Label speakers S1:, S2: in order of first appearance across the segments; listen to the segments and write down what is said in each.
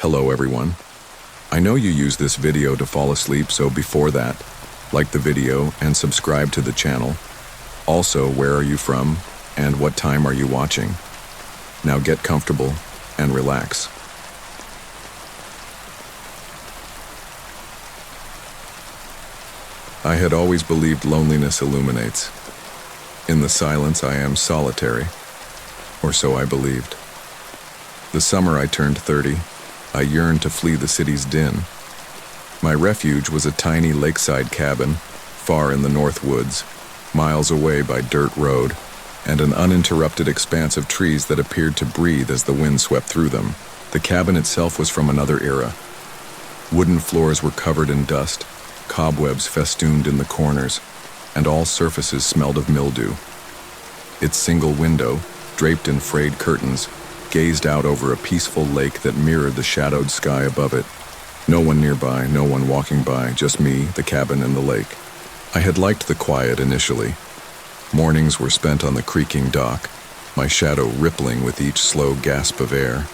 S1: Hello everyone. I know you use this video to fall asleep, so before that, like the video and subscribe to the channel. Also, where are you from and what time are you watching? Now get comfortable and relax. I had always believed loneliness illuminates. In the silence I am solitary, or so I believed. The summer I turned 30, I yearned to flee the city's din. My refuge was a tiny lakeside cabin, far in the north woods, miles away by dirt road, and an uninterrupted expanse of trees that appeared to breathe as the wind swept through them. The cabin itself was from another era. Wooden floors were covered in dust, cobwebs festooned in the corners, and all surfaces smelled of mildew. Its single window, draped in frayed curtains, gazed out over a peaceful lake that mirrored the shadowed sky above it. No one nearby, no one walking by, just me, the cabin, and the lake. I had liked the quiet initially. Mornings were spent on the creaking dock, my shadow rippling with each slow gasp of air.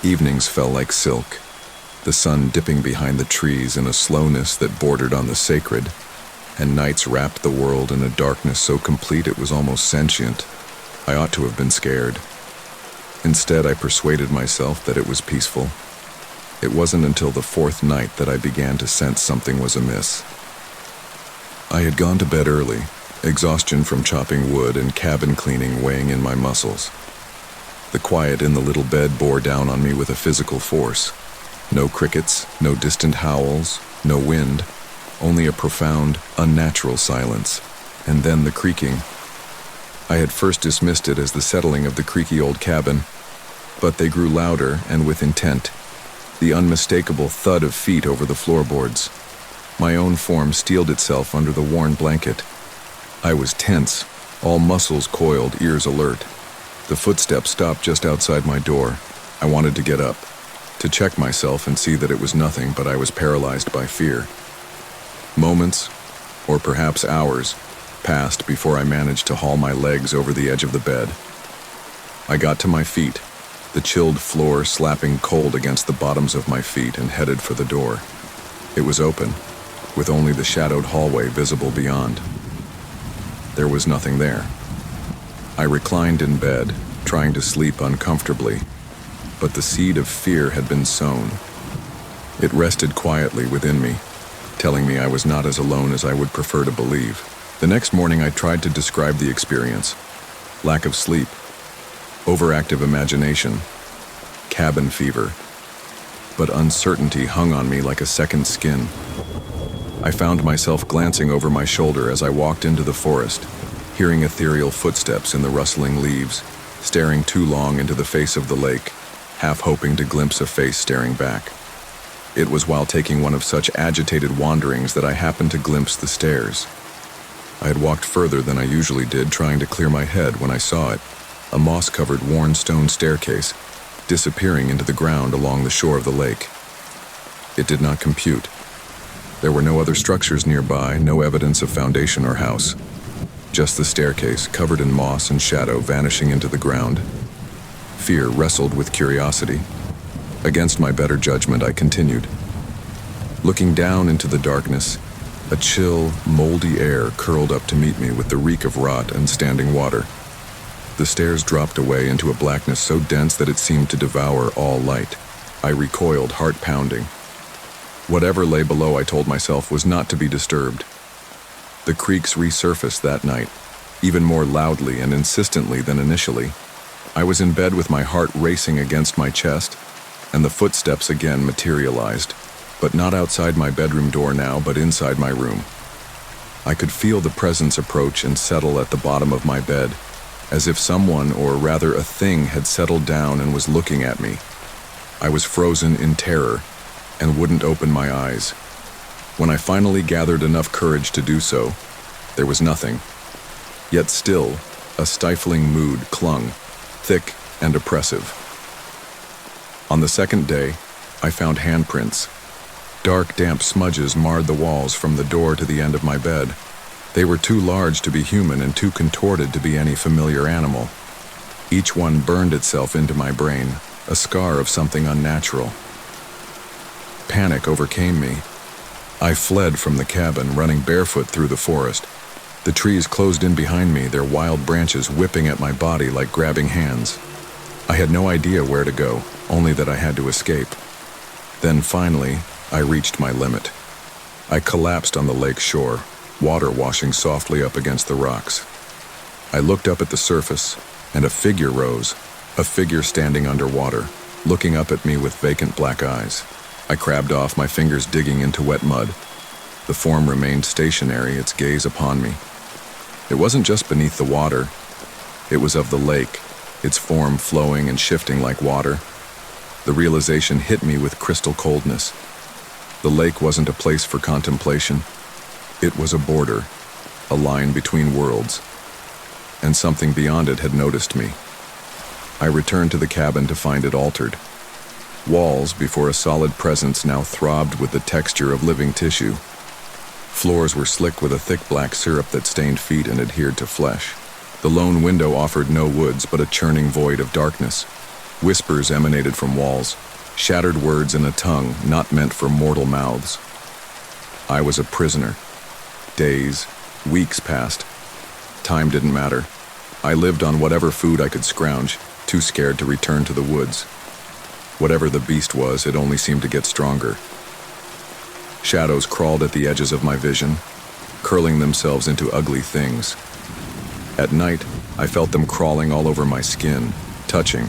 S1: Evenings fell like silk, the sun dipping behind the trees in a slowness that bordered on the sacred, and nights wrapped the world in a darkness so complete it was almost sentient. I ought to have been scared. Instead, I persuaded myself that it was peaceful. It wasn't until the fourth night that I began to sense something was amiss. I had gone to bed early, exhaustion from chopping wood and cabin cleaning weighing in my muscles. The quiet in the little bed bore down on me with a physical force. No crickets, no distant howls, no wind, only a profound, unnatural silence, and then the creaking. I had first dismissed it as the settling of the creaky old cabin, but they grew louder and with intent. The unmistakable thud of feet over the floorboards. My own form steeled itself under the worn blanket. I was tense, all muscles coiled, ears alert. The footsteps stopped just outside my door. I wanted to get up, to check myself and see that it was nothing, but I was paralyzed by fear. Moments, or perhaps hours, passed before I managed to haul my legs over the edge of the bed. I got to my feet, the chilled floor slapping cold against the bottoms of my feet, and headed for the door. It was open, with only the shadowed hallway visible beyond. There was nothing there. I reclined in bed, trying to sleep uncomfortably, but the seed of fear had been sown. It rested quietly within me, telling me I was not as alone as I would prefer to believe. The next morning I tried to describe the experience. Lack of sleep, overactive imagination, cabin fever. But uncertainty hung on me like a second skin. I found myself glancing over my shoulder as I walked into the forest, hearing ethereal footsteps in the rustling leaves, staring too long into the face of the lake, half hoping to glimpse a face staring back. It was while taking one of such agitated wanderings that I happened to glimpse the stairs. I had walked further than I usually did, trying to clear my head, when I saw it, a moss-covered worn stone staircase, disappearing into the ground along the shore of the lake. It did not compute. There were no other structures nearby, no evidence of foundation or house. Just the staircase, covered in moss and shadow, vanishing into the ground. Fear wrestled with curiosity. Against my better judgment, I continued. Looking down into the darkness, a chill, moldy air curled up to meet me with the reek of rot and standing water. The stairs dropped away into a blackness so dense that it seemed to devour all light. I recoiled, heart pounding. Whatever lay below, I told myself, was not to be disturbed. The creaks resurfaced that night, even more loudly and insistently than initially. I was in bed with my heart racing against my chest, and the footsteps again materialized. But not outside my bedroom door now, but inside my room. I could feel the presence approach and settle at the bottom of my bed, as if someone, or rather a thing, had settled down and was looking at me. I was frozen in terror, and wouldn't open my eyes. When I finally gathered enough courage to do so, there was nothing. Yet still, a stifling mood clung, thick and oppressive. On the second day, I found handprints. Dark, damp smudges marred the walls from the door to the end of my bed. They were too large to be human and too contorted to be any familiar animal. Each one burned itself into my brain, a scar of something unnatural. Panic overcame me. I fled from the cabin, running barefoot through the forest. The trees closed in behind me, their wild branches whipping at my body like grabbing hands. I had no idea where to go, only that I had to escape. Then finally, I reached my limit. I collapsed on the lake shore, water washing softly up against the rocks. I looked up at the surface, and a figure rose, a figure standing underwater, looking up at me with vacant black eyes. I crabbed off, my fingers digging into wet mud. The form remained stationary, its gaze upon me. It wasn't just beneath the water. It was of the lake, its form flowing and shifting like water. The realization hit me with crystal coldness. The lake wasn't a place for contemplation. It was a border, a line between worlds. And something beyond it had noticed me. I returned to the cabin to find it altered. Walls, before a solid presence, now throbbed with the texture of living tissue. Floors were slick with a thick black syrup that stained feet and adhered to flesh. The lone window offered no woods but a churning void of darkness. Whispers emanated from walls, shattered words in a tongue not meant for mortal mouths. I was a prisoner. Days, weeks passed. Time didn't matter. I lived on whatever food I could scrounge, too scared to return to the woods. Whatever the beast was, it only seemed to get stronger. Shadows crawled at the edges of my vision, curling themselves into ugly things. At night, I felt them crawling all over my skin, touching,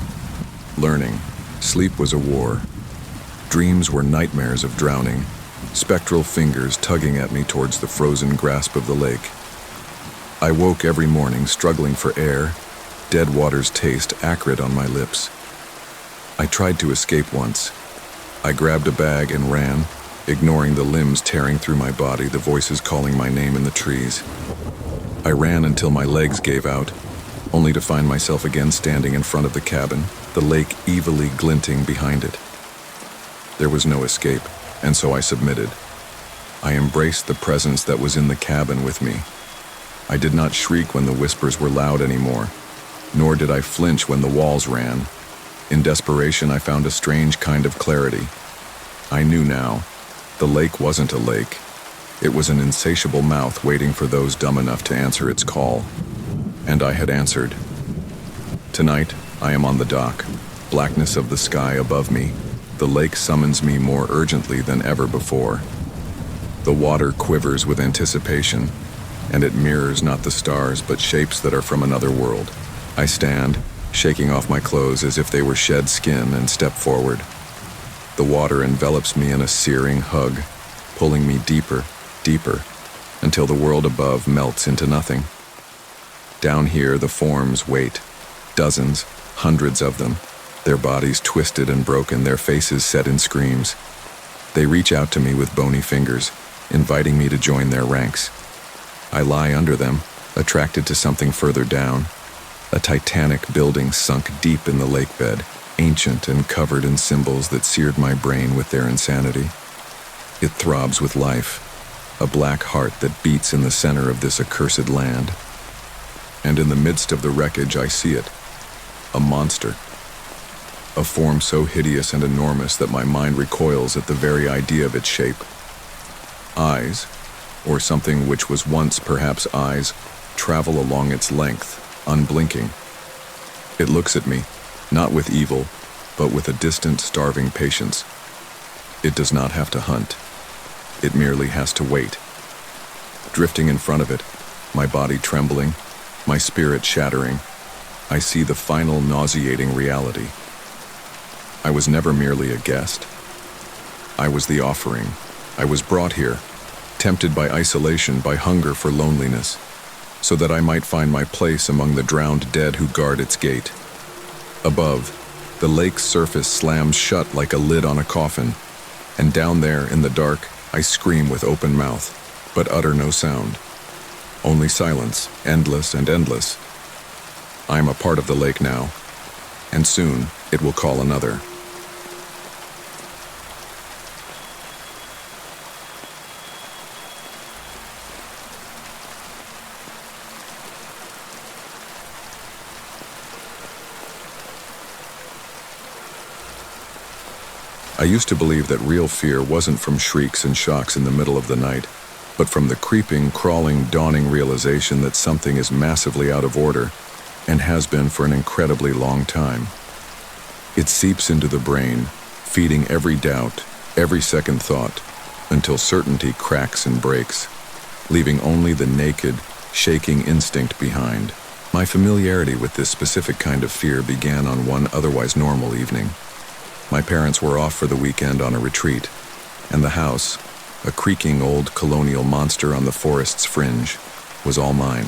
S1: learning. Sleep was a war. Dreams were nightmares of drowning, spectral fingers tugging at me towards the frozen grasp of the lake. I woke every morning struggling for air, dead water's taste acrid on my lips. I tried to escape once. I grabbed a bag and ran, ignoring the limbs tearing through my body, the voices calling my name in the trees. I ran until my legs gave out, only to find myself again standing in front of the cabin, the lake evilly glinting behind it. There was no escape, and so I submitted. I embraced the presence that was in the cabin with me. I did not shriek when the whispers were loud anymore, nor did I flinch when the walls ran. In desperation, I found a strange kind of clarity. I knew now, the lake wasn't a lake. It was an insatiable mouth waiting for those dumb enough to answer its call. And I had answered. Tonight, I am on the dock, blackness of the sky above me. The lake summons me more urgently than ever before. The water quivers with anticipation, and it mirrors not the stars but shapes that are from another world. I stand, shaking off my clothes as if they were shed skin, and step forward. The water envelops me in a searing hug, pulling me deeper, deeper, until the world above melts into nothing. Down here, the forms wait, dozens, hundreds of them, their bodies twisted and broken, their faces set in screams. They reach out to me with bony fingers, inviting me to join their ranks. I lie under them, attracted to something further down, a titanic building sunk deep in the lake bed, ancient and covered in symbols that seared my brain with their insanity. It throbs with life, a black heart that beats in the center of this accursed land. And in the midst of the wreckage, I see it, a monster. A form so hideous and enormous that my mind recoils at the very idea of its shape. Eyes, or something which was once perhaps eyes, travel along its length, unblinking. It looks at me, not with evil, but with a distant, starving patience. It does not have to hunt. It merely has to wait. Drifting in front of it, my body trembling, my spirit shattering, I see the final nauseating reality. I was never merely a guest. I was the offering. I was brought here, tempted by isolation, by hunger for loneliness, so that I might find my place among the drowned dead who guard its gate. Above, the lake's surface slams shut like a lid on a coffin, and down there in the dark, I scream with open mouth, but utter no sound. Only silence, endless and endless. I am a part of the lake now, and soon it will call another. I used to believe that real fear wasn't from shrieks and shocks in the middle of the night, but from the creeping, crawling, dawning realization that something is massively out of order and has been for an incredibly long time. It seeps into the brain, feeding every doubt, every second thought, until certainty cracks and breaks, leaving only the naked, shaking instinct behind. My familiarity with this specific kind of fear began on one otherwise normal evening. My parents were off for the weekend on a retreat, and the house, a creaking old colonial monster on the forest's fringe, was all mine.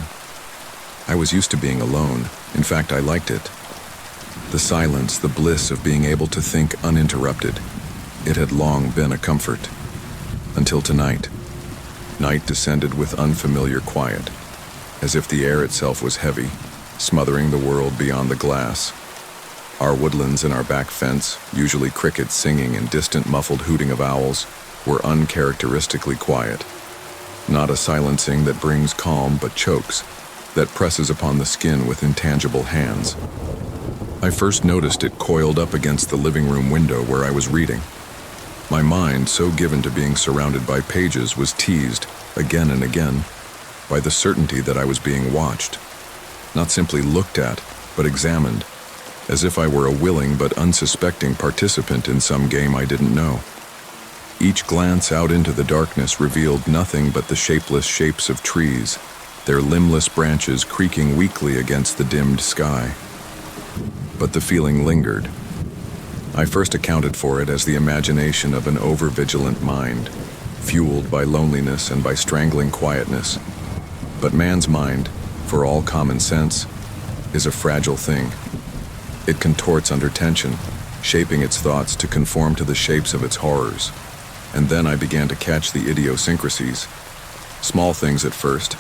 S1: I was used to being alone. In fact, I liked it. The silence, the bliss of being able to think uninterrupted. It had long been a comfort. Until tonight. Night descended with unfamiliar quiet, as if the air itself was heavy, smothering the world beyond the glass. Our woodlands and our back fence, usually crickets singing and distant muffled hooting of owls, were uncharacteristically quiet. Not a silencing that brings calm but chokes, that presses upon the skin with intangible hands. I first noticed it coiled up against the living room window where I was reading. My mind, so given to being surrounded by pages, was teased, again and again, by the certainty that I was being watched. Not simply looked at, but examined, as if I were a willing but unsuspecting participant in some game I didn't know. Each glance out into the darkness revealed nothing but the shapeless shapes of trees, their limbless branches creaking weakly against the dimmed sky. But the feeling lingered. I first accounted for it as the imagination of an over-vigilant mind, fueled by loneliness and by strangling quietness. But man's mind, for all common sense, is a fragile thing. It contorts under tension, shaping its thoughts to conform to the shapes of its horrors. And then I began to catch the idiosyncrasies. Small things at first,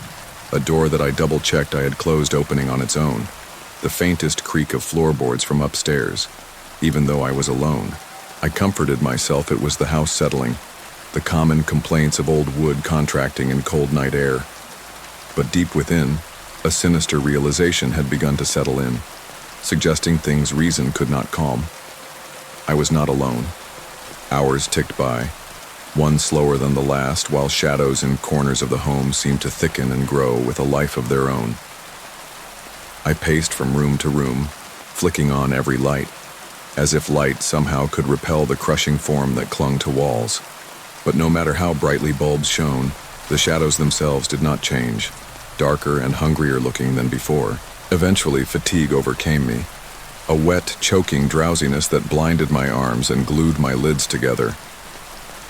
S1: a door that I double-checked I had closed opening on its own, the faintest creak of floorboards from upstairs. Even though I was alone, I comforted myself it was the house settling, the common complaints of old wood contracting in cold night air. But deep within, a sinister realization had begun to settle in, suggesting things reason could not calm. I was not alone. Hours ticked by, one slower than the last, while shadows in corners of the home seemed to thicken and grow with a life of their own. I paced from room to room, flicking on every light, as if light somehow could repel the crushing form that clung to walls. But no matter how brightly bulbs shone, the shadows themselves did not change, darker and hungrier looking than before. Eventually, fatigue overcame me, a wet, choking drowsiness that blinded my arms and glued my lids together.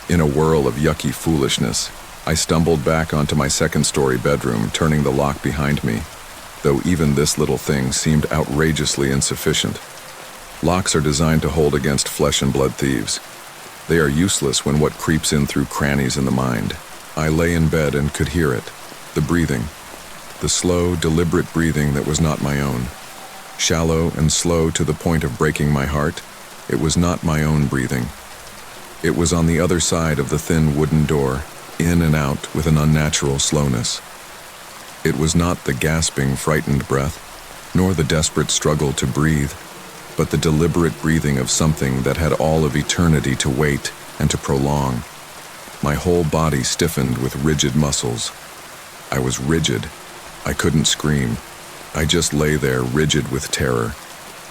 S1: In a whirl of yucky foolishness, I stumbled back onto my second-story bedroom, turning the lock behind me, though even this little thing seemed outrageously insufficient. Locks are designed to hold against flesh and blood thieves. They are useless when what creeps in through crannies in the mind. I lay in bed and could hear it, the breathing. The slow, deliberate breathing that was not my own. Shallow and slow to the point of breaking my heart, it was not my own breathing. It was on the other side of the thin wooden door, in and out with an unnatural slowness. It was not the gasping, frightened breath, nor the desperate struggle to breathe, but the deliberate breathing of something that had all of eternity to wait and to prolong. My whole body stiffened with rigid muscles. I was rigid. I couldn't scream. I just lay there rigid with terror,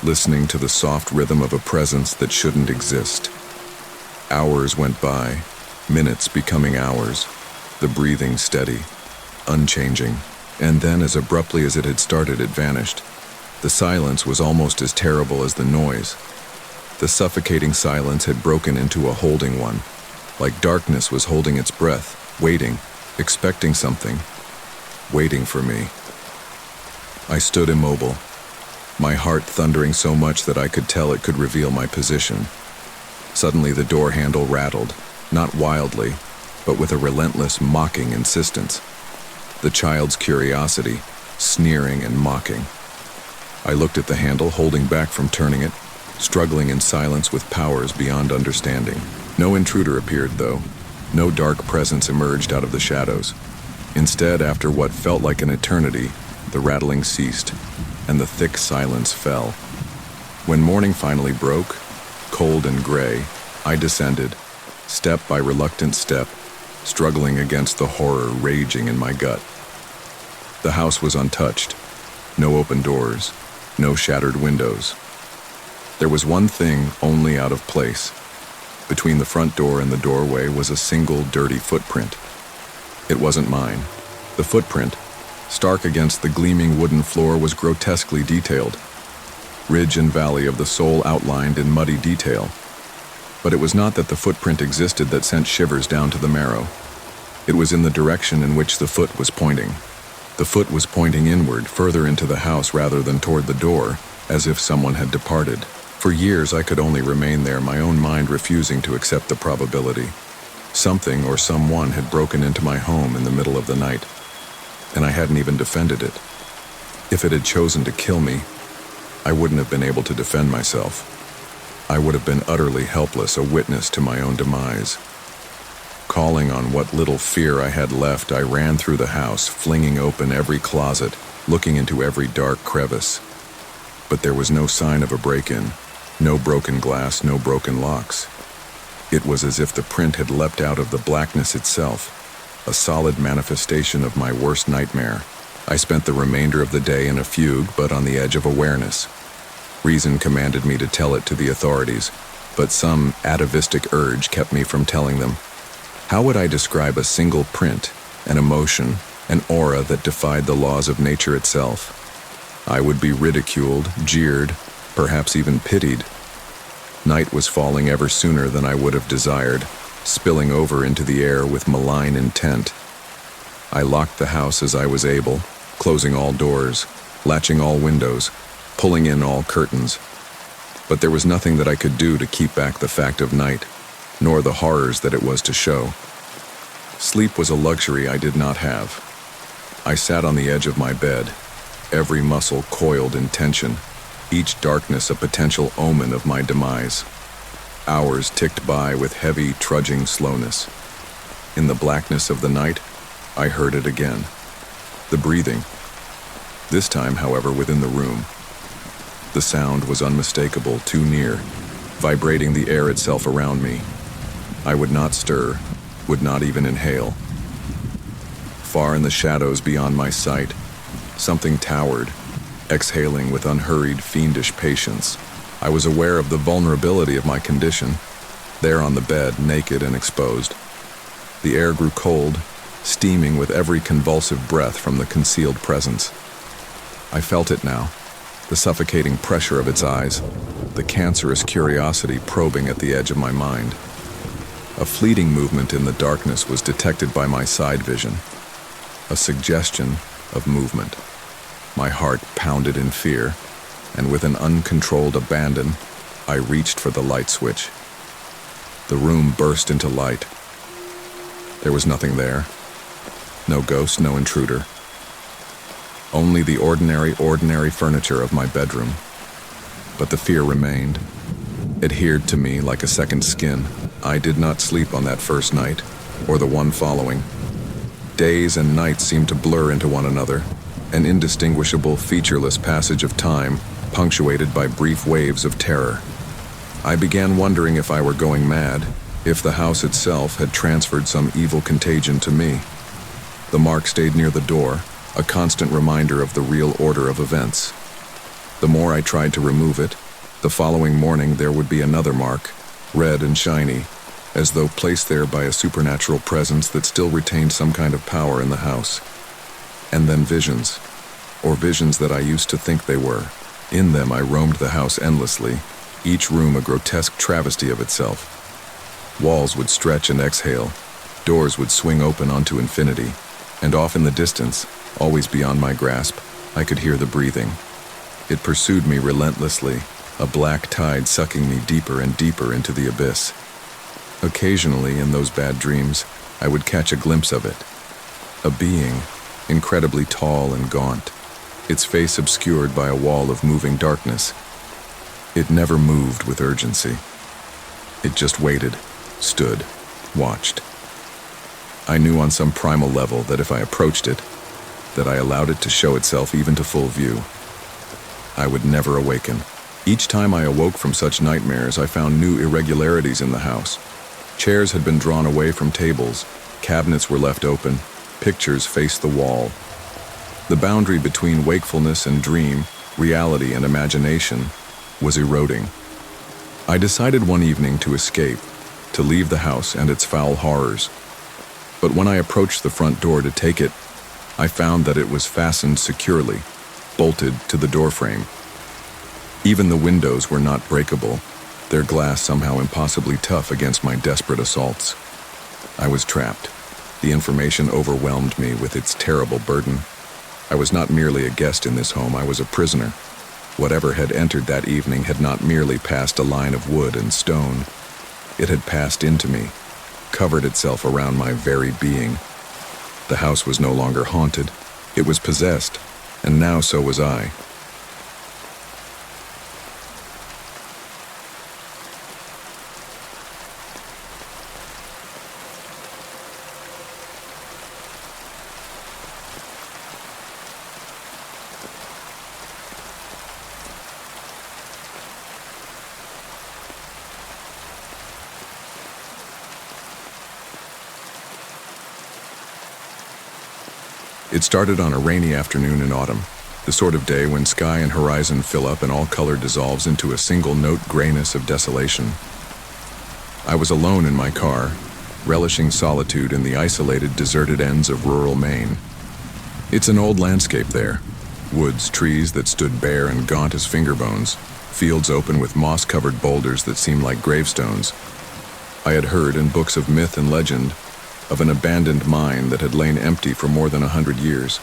S1: listening to the soft rhythm of a presence that shouldn't exist. Hours went by, minutes becoming hours, the breathing steady, unchanging, and then as abruptly as it had started, it vanished. The silence was almost as terrible as the noise. The suffocating silence had broken into a holding one, like darkness was holding its breath, waiting, expecting something, waiting for me. I stood immobile, my heart thundering so much that I could tell it could reveal my position. Suddenly the door handle rattled, not wildly, but with a relentless, mocking insistence. The child's curiosity, sneering and mocking. I looked at the handle, holding back from turning it, struggling in silence with powers beyond understanding. No intruder appeared, though. No dark presence emerged out of the shadows. Instead, after what felt like an eternity, the rattling ceased, and the thick silence fell. When morning finally broke, cold and gray, I descended, step by reluctant step, struggling against the horror raging in my gut. The house was untouched. No open doors, no shattered windows. There was one thing only out of place. Between the front door and the doorway was a single dirty footprint. It wasn't mine. The footprint, stark against the gleaming wooden floor, was grotesquely detailed. Ridge and valley of the sole outlined in muddy detail. But it was not that the footprint existed that sent shivers down to the marrow. It was in the direction in which the foot was pointing. The foot was pointing inward, further into the house rather than toward the door, as if someone had departed. For years I could only remain there, my own mind refusing to accept the probability. Something or someone had broken into my home in the middle of the night, and I hadn't even defended it. If it had chosen to kill me, I wouldn't have been able to defend myself. I would have been utterly helpless, a witness to my own demise. Calling on what little fear I had left, I ran through the house, flinging open every closet, looking into every dark crevice. But there was no sign of a break-in, no broken glass, no broken locks. It was as if the print had leapt out of the blackness itself, a solid manifestation of my worst nightmare. I spent the remainder of the day in a fugue, but on the edge of awareness. Reason commanded me to tell it to the authorities, but some atavistic urge kept me from telling them. How would I describe a single print, an emotion, an aura that defied the laws of nature itself? I would be ridiculed, jeered, perhaps even pitied. Night was falling ever sooner than I would have desired, spilling over into the air with malign intent. I locked the house as I was able, closing all doors, latching all windows, pulling in all curtains. But there was nothing that I could do to keep back the fact of night, nor the horrors that it was to show. Sleep was a luxury I did not have. I sat on the edge of my bed, every muscle coiled in tension, each darkness a potential omen of my demise. Hours ticked by with heavy, trudging slowness. In the blackness of the night, I heard it again. The breathing. This time, however, within the room. The sound was unmistakable, too near, vibrating the air itself around me. I would not stir, would not even inhale. Far in the shadows beyond my sight, something towered, exhaling with unhurried, fiendish patience. I was aware of the vulnerability of my condition, there on the bed, naked and exposed. The air grew cold, steaming with every convulsive breath from the concealed presence. I felt it now, the suffocating pressure of its eyes, the cancerous curiosity probing at the edge of my mind. A fleeting movement in the darkness was detected by my side vision, a suggestion of movement. My heart pounded in fear, and with an uncontrolled abandon, I reached for the light switch. The room burst into light. There was nothing there. No ghost, no intruder. Only the ordinary furniture of my bedroom. But the fear remained, adhered to me like a second skin. I did not sleep on that first night, or the one following. Days and nights seemed to blur into one another, an indistinguishable, featureless passage of time, punctuated by brief waves of terror. I began wondering if I were going mad, if the house itself had transferred some evil contagion to me. The mark stayed near the door, a constant reminder of the real order of events. The more I tried to remove it, the following morning there would be another mark, red and shiny, as though placed there by a supernatural presence that still retained some kind of power in the house. And then visions, or visions that I used to think they were. In them I roamed the house endlessly, each room a grotesque travesty of itself. Walls would stretch and exhale, doors would swing open onto infinity, and off in the distance, always beyond my grasp, I could hear the breathing. It pursued me relentlessly, a black tide sucking me deeper and deeper into the abyss. Occasionally, in those bad dreams, I would catch a glimpse of it. A being, incredibly tall and gaunt, its face obscured by a wall of moving darkness. It never moved with urgency. It just waited, stood, watched. I knew on some primal level that if I approached it, that I allowed it to show itself even to full view, I would never awaken. Each time I awoke from such nightmares, I found new irregularities in the house. Chairs had been drawn away from tables, cabinets were left open, pictures faced the wall. The boundary between wakefulness and dream, reality and imagination, was eroding. I decided one evening to escape, to leave the house and its foul horrors. But when I approached the front door to take it, I found that it was fastened securely, bolted to the doorframe. Even the windows were not breakable, their glass somehow impossibly tough against my desperate assaults. I was trapped. The information overwhelmed me with its terrible burden. I was not merely a guest in this home, I was a prisoner. Whatever had entered that evening had not merely passed a line of wood and stone. It had passed into me, covered itself around my very being. The house was no longer haunted, it was possessed, and now so was I. It started on a rainy afternoon in autumn, the sort of day when sky and horizon fill up and all color dissolves into a single-note grayness of desolation. I was alone in my car, relishing solitude in the isolated, deserted ends of rural Maine. It's an old landscape there. Woods, trees that stood bare and gaunt as finger bones, fields open with moss-covered boulders that seemed like gravestones. I had heard in books of myth and legend of an abandoned mine that had lain empty for more than 100 years.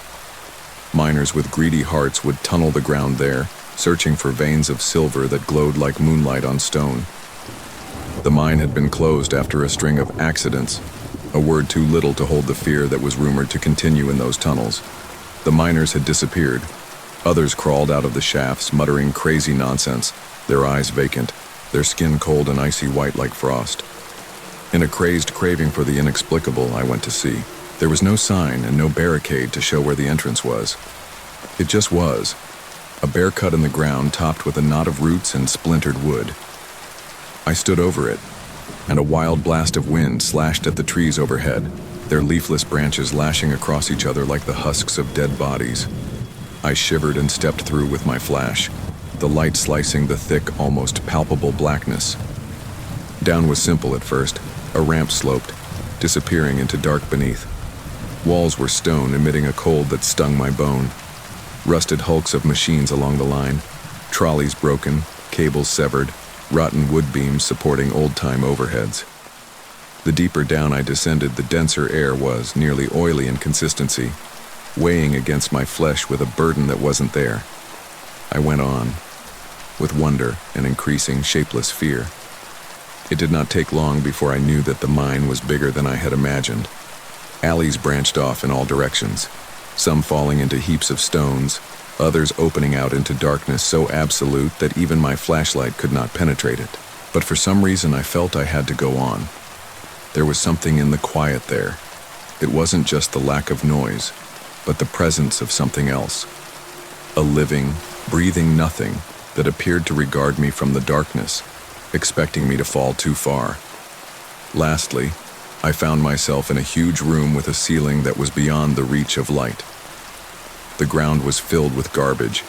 S1: Miners with greedy hearts would tunnel the ground there, searching for veins of silver that glowed like moonlight on stone. The mine had been closed after a string of accidents, a word too little to hold the fear that was rumored to continue in those tunnels. The miners had disappeared. Others crawled out of the shafts, muttering crazy nonsense, their eyes vacant, their skin cold and icy white like frost. In a crazed craving for the inexplicable, I went to see. There was no sign and no barricade to show where the entrance was. It just was. A bare cut in the ground topped with a knot of roots and splintered wood. I stood over it, and a wild blast of wind slashed at the trees overhead, their leafless branches lashing across each other like the husks of dead bodies. I shivered and stepped through with my flash, the light slicing the thick, almost palpable blackness. Down was simple at first. A ramp sloped, disappearing into dark beneath. Walls were stone, emitting a cold that stung my bone. Rusted hulks of machines along the line, trolleys broken, cables severed, rotten wood beams supporting old-time overheads. The deeper down I descended, the denser air was nearly oily in consistency, weighing against my flesh with a burden that wasn't there. I went on, with wonder and increasing shapeless fear. It did not take long before I knew that the mine was bigger than I had imagined. Alleys branched off in all directions, some falling into heaps of stones, others opening out into darkness so absolute that even my flashlight could not penetrate it. But for some reason I felt I had to go on. There was something in the quiet there. It wasn't just the lack of noise, but the presence of something else. A living, breathing nothing that appeared to regard me from the darkness, expecting me to fall too far. Lastly, I found myself in a huge room with a ceiling that was beyond the reach of light. The ground was filled with garbage,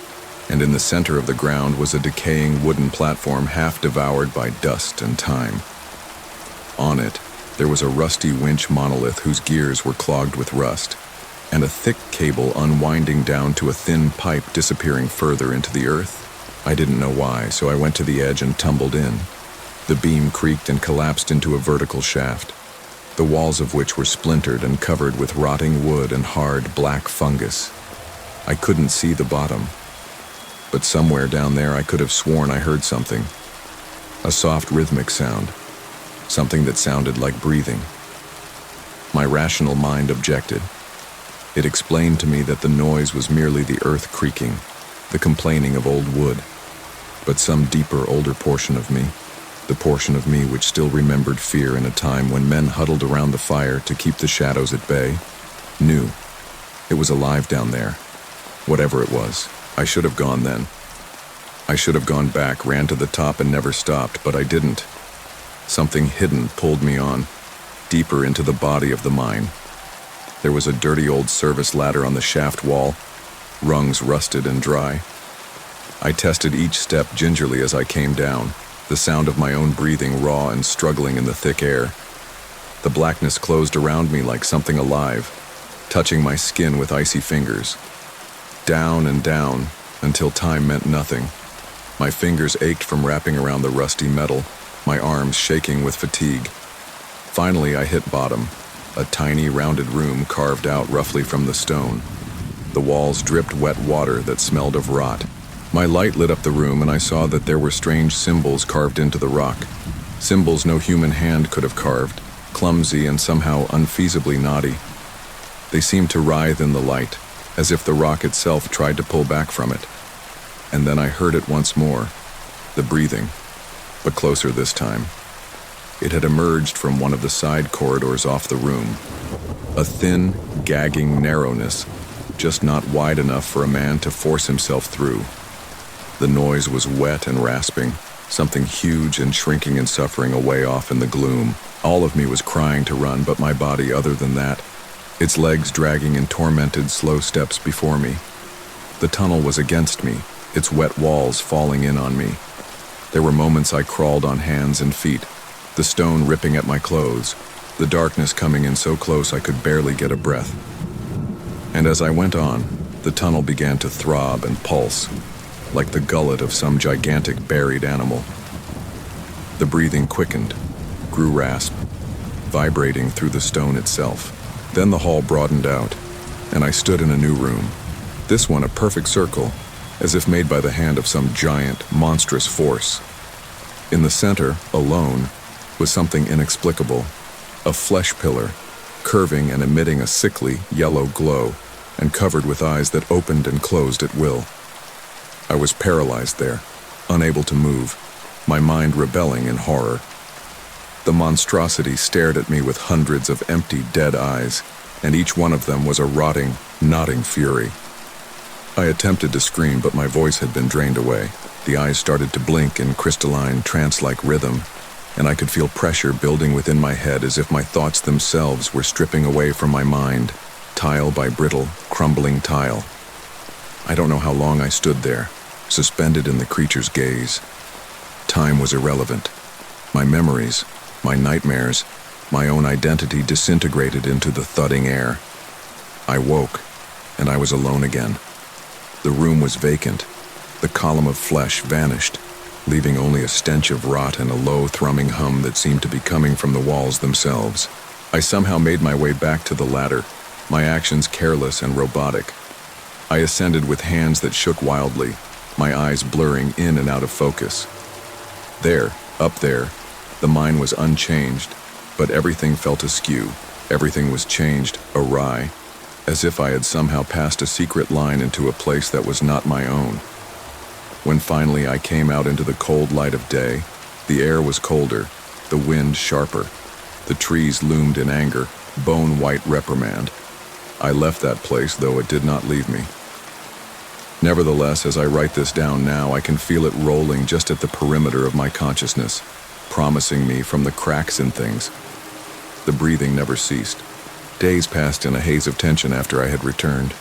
S1: and in the center of the ground was a decaying wooden platform half devoured by dust and time. On it, there was a rusty winch monolith whose gears were clogged with rust, and a thick cable unwinding down to a thin pipe disappearing further into the earth. I didn't know why, so I went to the edge and tumbled in. The beam creaked and collapsed into a vertical shaft, the walls of which were splintered and covered with rotting wood and hard, black fungus. I couldn't see the bottom, but somewhere down there I could have sworn I heard something. A soft rhythmic sound, something that sounded like breathing. My rational mind objected. It explained to me that the noise was merely the earth creaking, the complaining of old wood. But some deeper, older portion of me, the portion of me which still remembered fear in a time when men huddled around the fire to keep the shadows at bay, knew it was alive down there. Whatever it was, I should have gone then. I should have gone back, ran to the top, and never stopped, but I didn't. Something hidden pulled me on, deeper into the body of the mine. There was a dirty old service ladder on the shaft wall, rungs rusted and dry. I tested each step gingerly as I came down, the sound of my own breathing raw and struggling in the thick air. The blackness closed around me like something alive, touching my skin with icy fingers. Down and down, until time meant nothing. My fingers ached from wrapping around the rusty metal, my arms shaking with fatigue. Finally, I hit bottom, a tiny, rounded room carved out roughly from the stone. The walls dripped wet water that smelled of rot. My light lit up the room, and I saw that there were strange symbols carved into the rock. Symbols no human hand could have carved, clumsy and somehow unfeasibly knotty. They seemed to writhe in the light, as if the rock itself tried to pull back from it. And then I heard it once more, the breathing, but closer this time. It had emerged from one of the side corridors off the room. A thin, gagging narrowness, just not wide enough for a man to force himself through. The noise was wet and rasping, something huge and shrinking and suffering away off in the gloom. All of me was crying to run, but my body, other than that, its legs dragging in tormented, slow steps before me. The tunnel was against me, its wet walls falling in on me. There were moments I crawled on hands and feet, the stone ripping at my clothes, the darkness coming in so close I could barely get a breath. And as I went on, the tunnel began to throb and pulse, like the gullet of some gigantic buried animal. The breathing quickened, grew rasp, vibrating through the stone itself. Then the hall broadened out, and I stood in a new room. This one a perfect circle, as if made by the hand of some giant, monstrous force. In the center, alone, was something inexplicable, a flesh pillar, curving and emitting a sickly, yellow glow, and covered with eyes that opened and closed at will. I was paralyzed there, unable to move, my mind rebelling in horror. The monstrosity stared at me with hundreds of empty, dead eyes, and each one of them was a rotting, knotting fury. I attempted to scream, but my voice had been drained away. The eyes started to blink in crystalline, trance-like rhythm, and I could feel pressure building within my head as if my thoughts themselves were stripping away from my mind, tile by brittle, crumbling tile. I don't know how long I stood there, suspended in the creature's gaze. Time was irrelevant. My memories, my nightmares, my own identity disintegrated into the thudding air. I woke, and I was alone again. The room was vacant. The column of flesh vanished, leaving only a stench of rot and a low, thrumming hum that seemed to be coming from the walls themselves. I somehow made my way back to the ladder, my actions careless and robotic. I ascended with hands that shook wildly, my eyes blurring in and out of focus. There, up there, the mine was unchanged, but everything felt askew. Everything was changed, awry, as if I had somehow passed a secret line into a place that was not my own. When finally I came out into the cold light of day, the air was colder, the wind sharper. The trees loomed in anger, bone-white reprimand. I left that place, though it did not leave me. Nevertheless, as I write this down now, I can feel it rolling just at the perimeter of my consciousness, promising me from the cracks in things. The breathing never ceased. Days passed in a haze of tension after I had returned.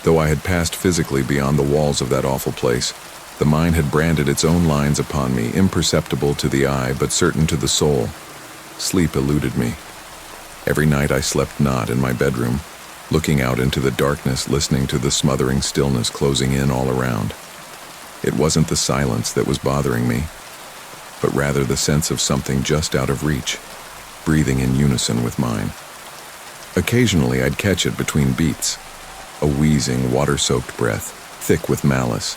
S1: Though I had passed physically beyond the walls of that awful place, the mine had branded its own lines upon me, imperceptible to the eye but certain to the soul. Sleep eluded me. Every night I slept not in my bedroom, looking out into the darkness, listening to the smothering stillness closing in all around. It wasn't the silence that was bothering me, but rather the sense of something just out of reach, breathing in unison with mine. Occasionally I'd catch it between beats, a wheezing, water-soaked breath, thick with malice.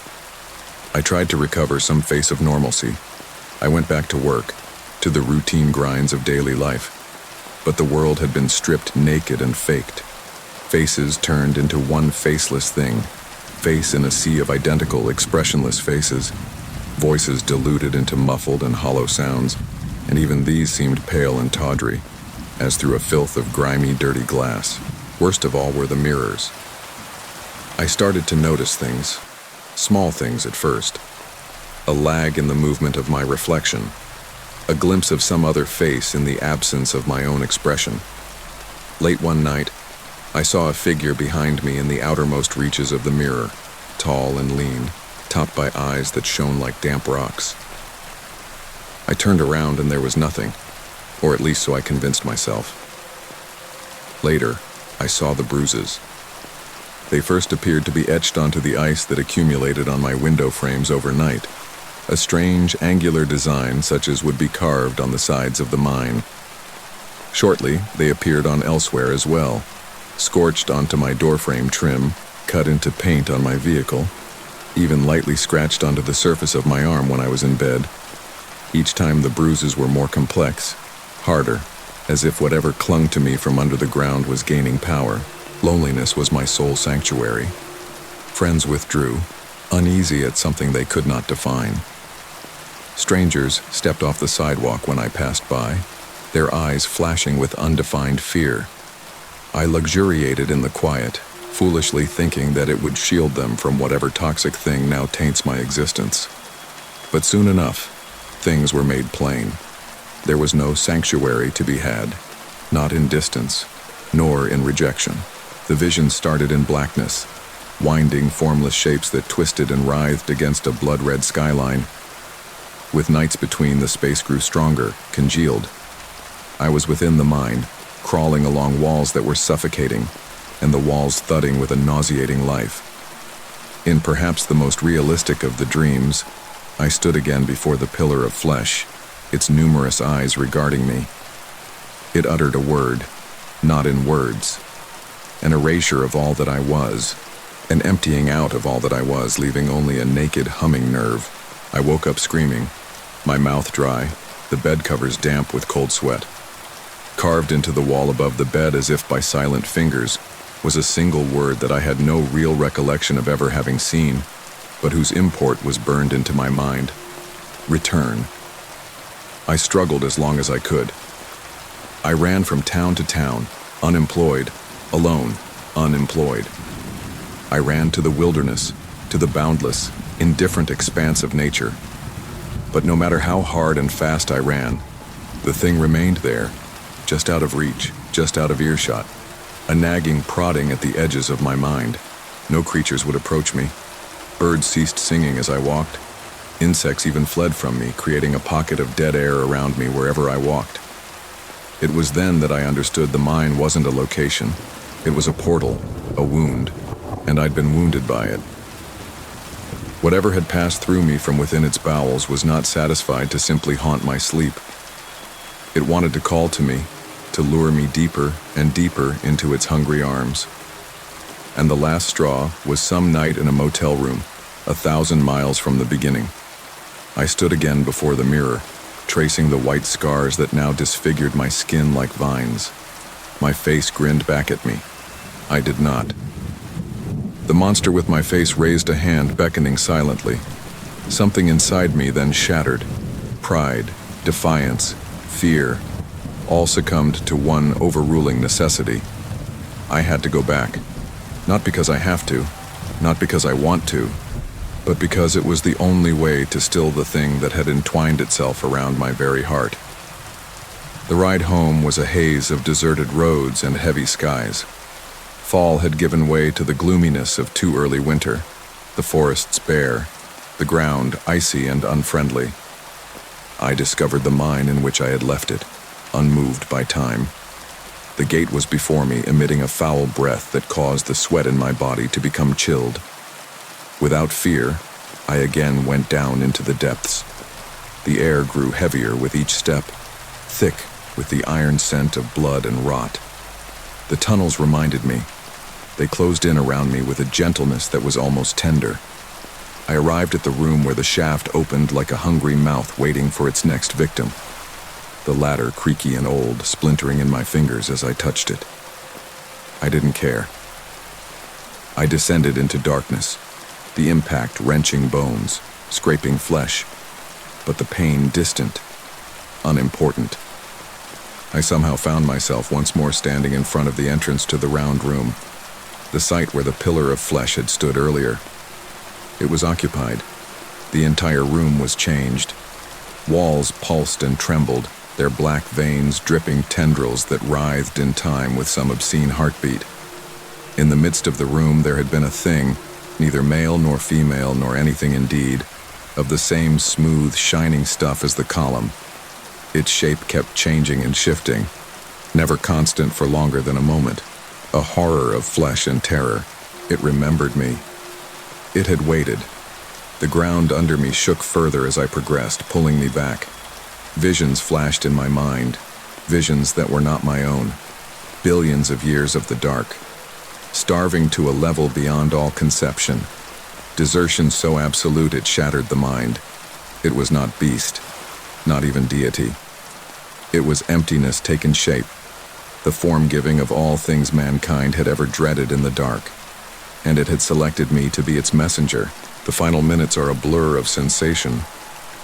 S1: I tried to recover some face of normalcy. I went back to work, to the routine grinds of daily life. But the world had been stripped naked and faked. Faces turned into one faceless thing, face in a sea of identical, expressionless faces, voices diluted into muffled and hollow sounds, and even these seemed pale and tawdry, as through a filth of grimy, dirty glass. Worst of all were the mirrors. I started to notice things, small things at first. a lag in the movement of my reflection, a glimpse of some other face in the absence of my own expression. Late one night, I saw a figure behind me in the outermost reaches of the mirror, tall and lean, topped by eyes that shone like damp rocks. I turned around and there was nothing, or at least so I convinced myself. Later, I saw the bruises. They first appeared to be etched onto the ice that accumulated on my window frames overnight, a strange angular design such as would be carved on the sides of the mine. Shortly, they appeared on elsewhere as well, scorched onto my doorframe trim, cut into paint on my vehicle, even lightly scratched onto the surface of my arm when I was in bed. Each time the bruises were more complex, harder, as if whatever clung to me from under the ground was gaining power. Loneliness was my sole sanctuary. Friends withdrew, uneasy at something they could not define. Strangers stepped off the sidewalk when I passed by, their eyes flashing with undefined fear. I luxuriated in the quiet, foolishly thinking that it would shield them from whatever toxic thing now taints my existence. But soon enough, things were made plain. There was no sanctuary to be had, not in distance, nor in rejection. The vision started in blackness, winding, formless shapes that twisted and writhed against a blood-red skyline. With nights between, the space grew stronger, congealed. I was within the mine, crawling along walls that were suffocating, and the walls thudding with a nauseating life. In perhaps the most realistic of the dreams, I stood again before the pillar of flesh, its numerous eyes regarding me. It uttered a word, not in words, an erasure of all that I was, an emptying out of all that I was, leaving only a naked humming nerve. I woke up screaming, my mouth dry, the bed covers damp with cold sweat. Carved into the wall above the bed as if by silent fingers was a single word that I had no real recollection of ever having seen, but whose import was burned into my mind. Return. I struggled as long as I could. I ran from town to town, unemployed, alone, unemployed. I ran to the wilderness, to the boundless, indifferent expanse of nature. But no matter how hard and fast I ran, the thing remained there, just out of reach, just out of earshot, a nagging prodding at the edges of my mind. No creatures would approach me. Birds ceased singing as I walked. Insects even fled from me, creating a pocket of dead air around me wherever I walked. It was then that I understood the mine wasn't a location. It was a portal, a wound, and I'd been wounded by it. Whatever had passed through me from within its bowels was not satisfied to simply haunt my sleep. It wanted to call to me, to lure me deeper and deeper into its hungry arms. And the last straw was some night in a motel room, 1,000 miles from the beginning. I stood again before the mirror, tracing the white scars that now disfigured my skin like vines. My face grinned back at me. I did not. The monster with my face raised a hand, beckoning silently. Something inside me then shattered. Pride, defiance, fear, all succumbed to one overruling necessity. I had to go back. Not because I have to, not because I want to, but because it was the only way to still the thing that had entwined itself around my very heart. The ride home was a haze of deserted roads and heavy skies. Fall had given way to the gloominess of too early winter, the forests bare, the ground icy and unfriendly. I discovered the mine in which I had left it, unmoved by time. The gate was before me, emitting a foul breath that caused the sweat in my body to become chilled. Without fear, I again went down into the depths. The air grew heavier with each step, thick with the iron scent of blood and rot. The tunnels reminded me. They closed in around me with a gentleness that was almost tender. I arrived at the room where the shaft opened like a hungry mouth waiting for its next victim. The ladder creaky and old, splintering in my fingers as I touched it. I didn't care. I descended into darkness, the impact wrenching bones, scraping flesh, but the pain distant, unimportant. I somehow found myself once more standing in front of the entrance to the round room, the site where the pillar of flesh had stood earlier. It was occupied. The entire room was changed. Walls pulsed and trembled, their black veins dripping tendrils that writhed in time with some obscene heartbeat. In the midst of the room there had been a thing, neither male nor female nor anything indeed, of the same smooth, shining stuff as the column. Its shape kept changing and shifting, never constant for longer than a moment. A horror of flesh and terror. It remembered me. It had waited. The ground under me shook further as I progressed, pulling me back. Visions flashed in my mind, visions that were not my own. Billions of years of the dark, starving to a level beyond all conception. Desertion so absolute it shattered the mind. It was not beast, not even deity. It was emptiness taken shape, the form-giving of all things mankind had ever dreaded in the dark. And it had selected me to be its messenger. The final minutes are a blur of sensation,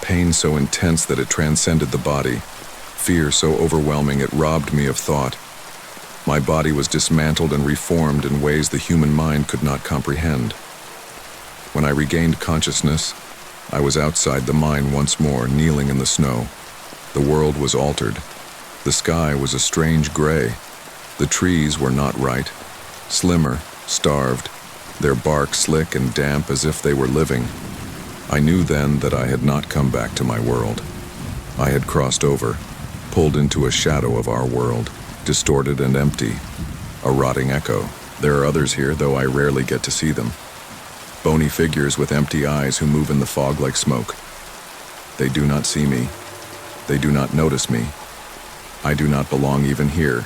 S1: pain so intense that it transcended the body, fear so overwhelming it robbed me of thought. My body was dismantled and reformed in ways the human mind could not comprehend. When I regained consciousness, I was outside the mine once more, kneeling in the snow. The world was altered. The sky was a strange gray. The trees were not right, slimmer, starved, their bark slick and damp as if they were living. I knew then that I had not come back to my world. I had crossed over, pulled into a shadow of our world, distorted and empty, a rotting echo. There are others here, though I rarely get to see them. Bony figures with empty eyes who move in the fog like smoke. They do not see me. They do not notice me. I do not belong even here.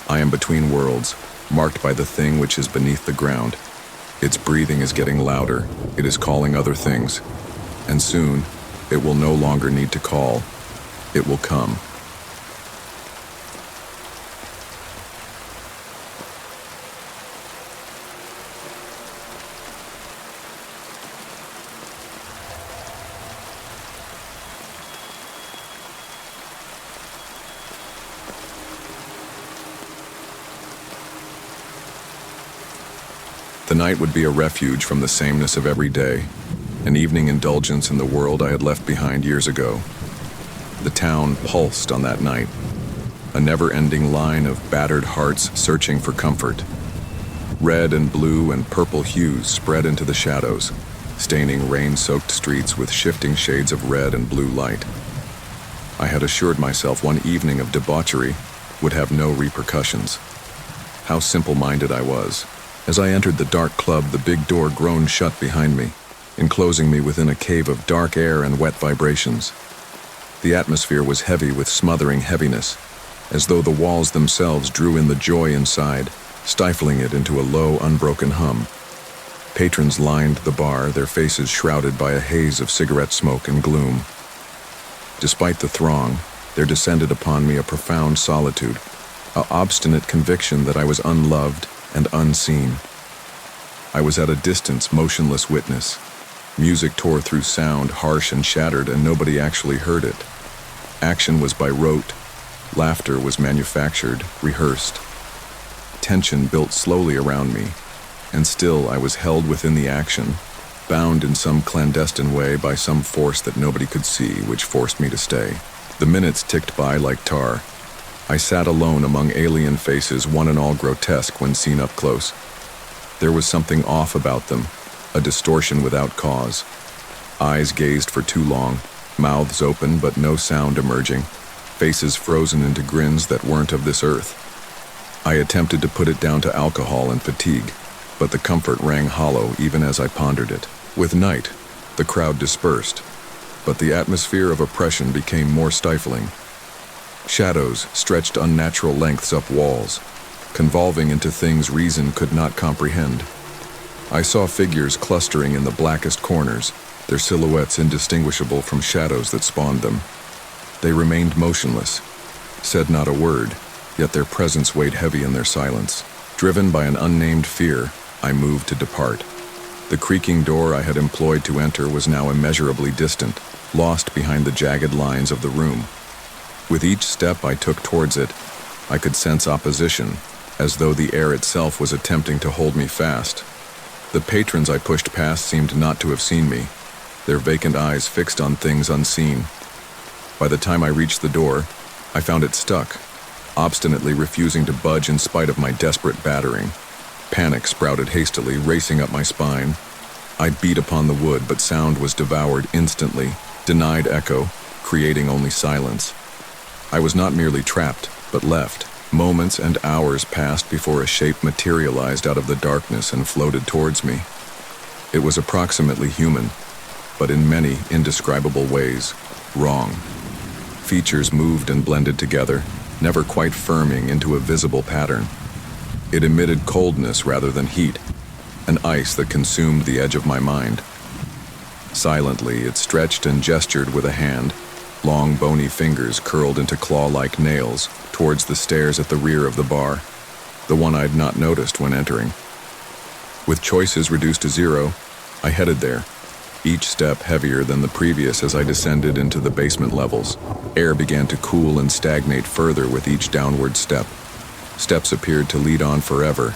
S1: I am between worlds, marked by the thing which is beneath the ground. Its breathing is getting louder. It is calling other things. And soon, it will no longer need to call. It will come. The night would be a refuge from the sameness of every day, an evening indulgence in the world I had left behind years ago. The town pulsed on that night, a never-ending line of battered hearts searching for comfort. Red and blue and purple hues spread into the shadows, staining rain-soaked streets with shifting shades of red and blue light. I had assured myself one evening of debauchery would have no repercussions. How simple-minded I was. As I entered the dark club, the big door groaned shut behind me, enclosing me within a cave of dark air and wet vibrations. The atmosphere was heavy with smothering heaviness, as though the walls themselves drew in the joy inside, stifling it into a low, unbroken hum. Patrons lined the bar, their faces shrouded by a haze of cigarette smoke and gloom. Despite the throng, there descended upon me a profound solitude, an obstinate conviction that I was unloved and unseen. I was at a distance, motionless witness. Music tore through sound, harsh and shattered, and nobody actually heard it. Action was by rote. Laughter was manufactured, rehearsed. Tension built slowly around me, and still I was held within the action, bound in some clandestine way by some force that nobody could see, which forced me to stay. The minutes ticked by like tar. I sat alone among alien faces, one and all grotesque when seen up close. There was something off about them, a distortion without cause. Eyes gazed for too long, mouths open but no sound emerging, faces frozen into grins that weren't of this earth. I attempted to put it down to alcohol and fatigue, but the comfort rang hollow even as I pondered it. With night, the crowd dispersed, but the atmosphere of oppression became more stifling. Shadows stretched unnatural lengths up walls, convolving into things reason could not comprehend. I saw figures clustering in the blackest corners, their silhouettes indistinguishable from shadows that spawned them. They remained motionless, said not a word, yet their presence weighed heavy in their silence. Driven by an unnamed fear, I moved to depart. The creaking door I had employed to enter was now immeasurably distant, lost behind the jagged lines of the room. With each step I took towards it, I could sense opposition, as though the air itself was attempting to hold me fast. The patrons I pushed past seemed not to have seen me. their vacant eyes fixed on things unseen. By the time I reached the door, I found it stuck, obstinately refusing to budge in spite of my desperate battering. Panic sprouted hastily, racing up my spine. I beat upon the wood, but sound was devoured instantly, denied echo, creating only silence. I was not merely trapped, but left. Moments and hours passed before a shape materialized out of the darkness and floated towards me. It was approximately human, but in many indescribable ways, wrong. Features moved and blended together, never quite firming into a visible pattern. It emitted coldness rather than heat, an ice that consumed the edge of my mind. Silently, it stretched and gestured with a hand, long bony fingers curled into claw-like nails towards the stairs at the rear of the bar, the one I'd not noticed when entering. With choices reduced to zero, I headed there, each step heavier than the previous as I descended into the basement levels. Air began to cool and stagnate further with each downward step. Steps appeared to lead on forever,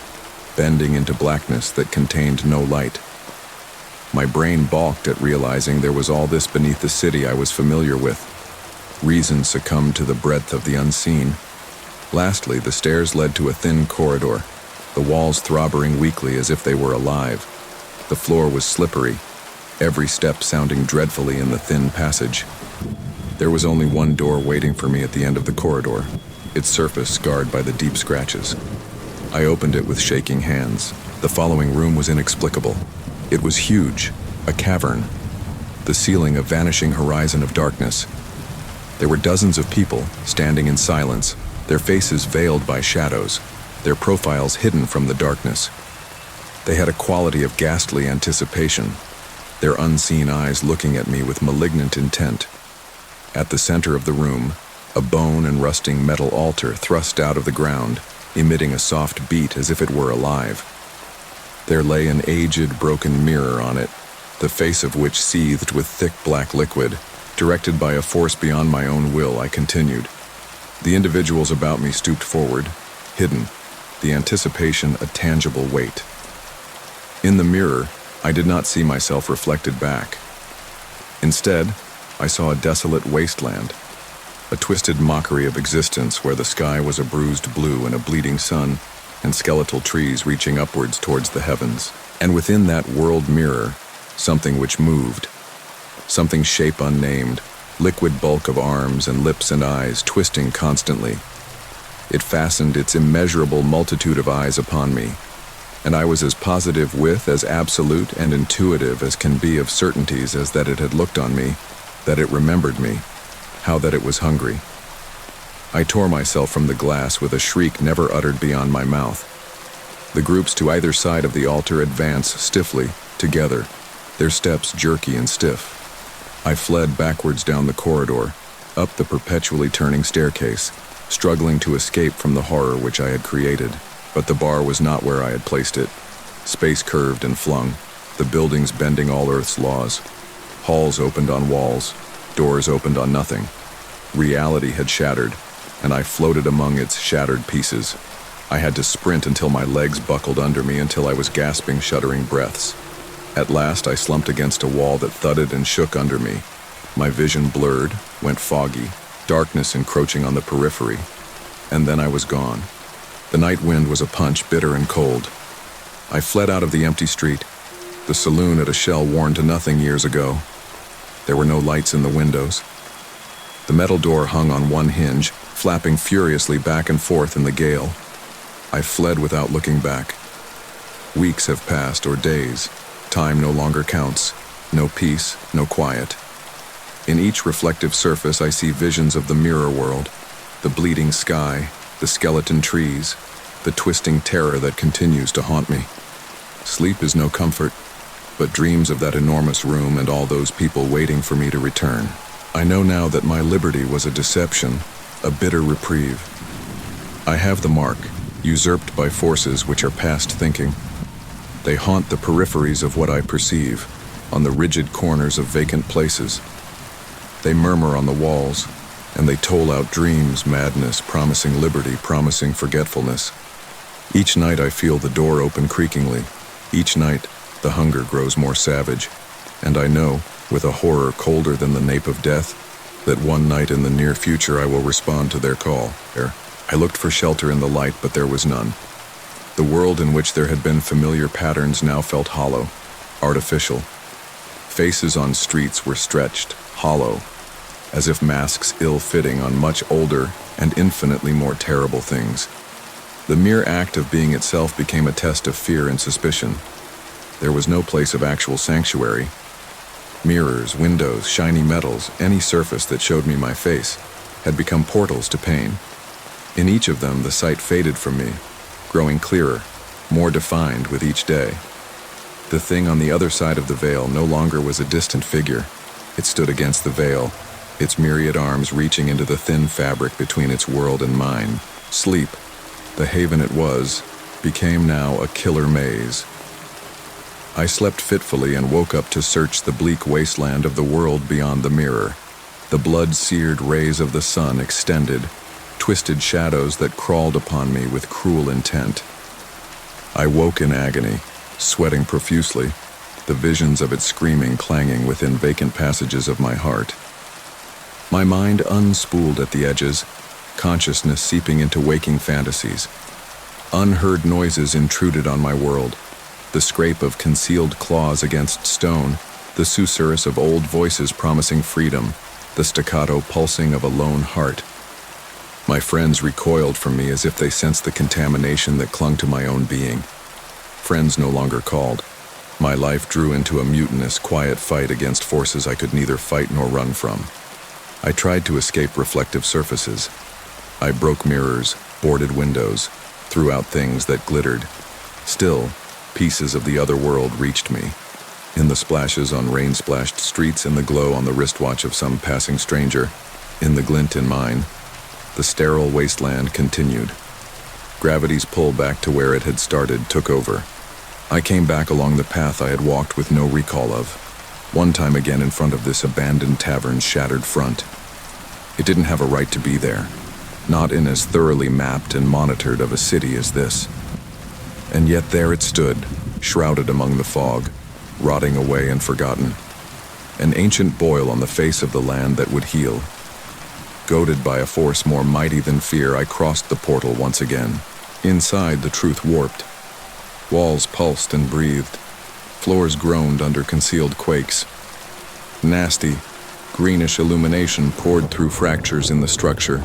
S1: bending into blackness that contained no light. My brain balked at realizing there was all this beneath the city I was familiar with. Reason succumbed to the breadth of the unseen. Lastly, the stairs led to a thin corridor, the walls throbbing weakly as if they were alive. The floor was slippery, every step sounding dreadfully in the thin passage. There was only one door waiting for me at the end of the corridor, its surface scarred by the deep scratches. I opened it with shaking hands. The following room was inexplicable. It was huge, a cavern, the ceiling a vanishing horizon of darkness. There were dozens of people, standing in silence, their faces veiled by shadows, their profiles hidden from the darkness. They had a quality of ghastly anticipation, their unseen eyes looking at me with malignant intent. At the center of the room, a bone and rusting metal altar thrust out of the ground, emitting a soft beat as if it were alive. There lay an aged, broken mirror on it, the face of which seethed with thick black liquid. Directed by a force beyond my own will, I continued. The individuals about me stooped forward, hidden, the anticipation a tangible weight. In the mirror, I did not see myself reflected back. Instead, I saw a desolate wasteland, a twisted mockery of existence where the sky was a bruised blue and a bleeding sun, and skeletal trees reaching upwards towards the heavens. And within that world mirror, something which moved, something shape unnamed, liquid bulk of arms and lips and eyes twisting constantly. It fastened its immeasurable multitude of eyes upon me, and I was as positive with, as absolute and intuitive as can be of certainties as that it had looked on me, that it remembered me, how that it was hungry. I tore myself from the glass with a shriek never uttered beyond my mouth. The groups to either side of the altar advanced stiffly, together, their steps jerky and stiff. I fled backwards down the corridor, up the perpetually turning staircase, struggling to escape from the horror which I had created. But the bar was not where I had placed it. Space curved and flung, the buildings bending all Earth's laws. Halls opened on walls, doors opened on nothing. Reality had shattered, and I floated among its shattered pieces. I had to sprint until my legs buckled under me, until I was gasping, shuddering breaths. At last I slumped against a wall that thudded and shook under me. My vision blurred, went foggy, darkness encroaching on the periphery, and then I was gone. The night wind was a punch, bitter and cold. I fled out of the empty street, the saloon at a shell worn to nothing years ago. There were no lights in the windows. The metal door hung on one hinge, flapping furiously back and forth in the gale. I fled without looking back. Weeks have passed, or days. Time no longer counts. No peace, no quiet. In each reflective surface I see visions of the mirror world, the bleeding sky, the skeleton trees, the twisting terror that continues to haunt me. Sleep is no comfort, but dreams of that enormous room and all those people waiting for me to return. I know now that my liberty was a deception, a bitter reprieve. I have the mark, usurped by forces which are past thinking. They haunt the peripheries of what I perceive, on the rigid corners of vacant places. They murmur on the walls, and they toll out dreams, madness, promising liberty, promising forgetfulness. Each night I feel the door open creakingly. Each night, the hunger grows more savage, and I know, with a horror colder than the nape of death, that one night in the near future I will respond to their call. I looked for shelter in the light, but there was none. The world in which there had been familiar patterns now felt hollow, artificial. Faces on streets were stretched, hollow, as if masks ill-fitting on much older and infinitely more terrible things. The mere act of being itself became a test of fear and suspicion. There was no place of actual sanctuary. Mirrors, windows, shiny metals, any surface that showed me my face, had become portals to pain. In each of them, the sight faded from me, growing clearer, more defined with each day. The thing on the other side of the veil no longer was a distant figure. It stood against the veil, its myriad arms reaching into the thin fabric between its world and mine. Sleep, the haven it was, became now a killer maze. I slept fitfully and woke up to search the bleak wasteland of the world beyond the mirror. The blood-seared rays of the sun extended, twisted shadows that crawled upon me with cruel intent. I woke in agony, sweating profusely, the visions of it screaming clanging within vacant passages of my heart. My mind unspooled at the edges, consciousness seeping into waking fantasies. Unheard noises intruded on my world, the scrape of concealed claws against stone, the susurrus of old voices promising freedom, the staccato pulsing of a lone heart. My friends recoiled from me as if they sensed the contamination that clung to my own being. Friends no longer called. My life drew into a mutinous, quiet fight against forces I could neither fight nor run from. I tried to escape reflective surfaces. I broke mirrors, boarded windows, threw out things that glittered. Still, pieces of the other world reached me. In the splashes on rain-splashed streets, in the glow on the wristwatch of some passing stranger, in the glint in mine, the sterile wasteland continued. Gravity's pull back to where it had started took over. I came back along the path I had walked with no recall of, one time again in front of this abandoned tavern's shattered front. It didn't have a right to be there, not in as thoroughly mapped and monitored of a city as this. And yet there it stood, shrouded among the fog, rotting away and forgotten. An ancient boil on the face of the land that would heal. Goaded by a force more mighty than fear, I crossed the portal once again. Inside, the truth warped. Walls pulsed and breathed. Floors groaned under concealed quakes. Nasty, greenish illumination poured through fractures in the structure,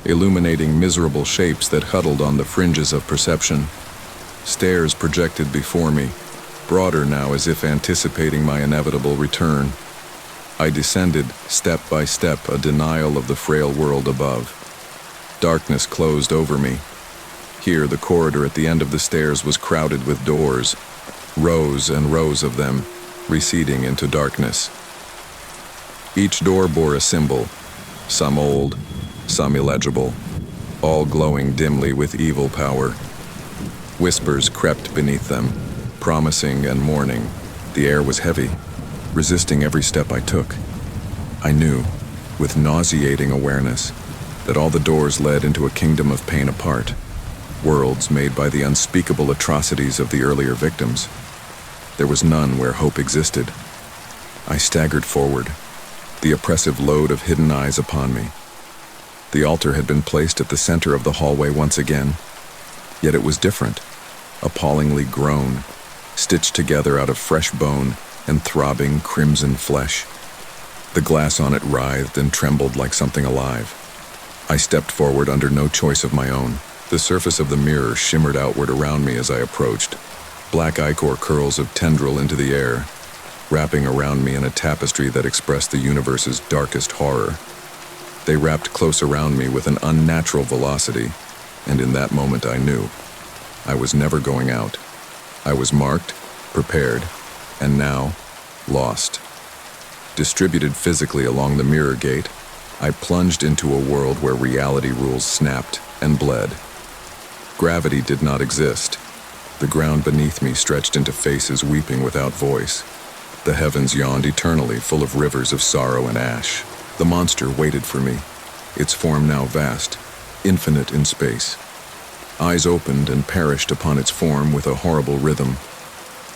S1: illuminating miserable shapes that huddled on the fringes of perception. Stairs projected before me, broader now as if anticipating my inevitable return. I descended, step by step, a denial of the frail world above. Darkness closed over me. Here, the corridor at the end of the stairs was crowded with doors, rows and rows of them, receding into darkness. Each door bore a symbol, some old, some illegible, all glowing dimly with evil power. Whispers crept beneath them, promising and mourning. The air was heavy, resisting every step I took. I knew, with nauseating awareness, that all the doors led into a kingdom of pain apart, worlds made by the unspeakable atrocities of the earlier victims. There was none where hope existed. I staggered forward, the oppressive load of hidden eyes upon me. The altar had been placed at the center of the hallway once again, yet it was different, appallingly grown, stitched together out of fresh bone and throbbing crimson flesh. The glass on it writhed and trembled like something alive. I stepped forward under no choice of my own. The surface of the mirror shimmered outward around me as I approached, black ichor curls of tendril into the air, wrapping around me in a tapestry that expressed the universe's darkest horror. They wrapped close around me with an unnatural velocity, and in that moment I knew I was never going out. I was marked, prepared, and now lost. Distributed physically along the mirror gate, I plunged into a world where reality rules snapped and bled. Gravity did not exist. The ground beneath me stretched into faces weeping without voice. The heavens yawned eternally, full of rivers of sorrow and ash. The monster waited for me, its form now vast, infinite in space. Eyes opened and perished upon its form with a horrible rhythm.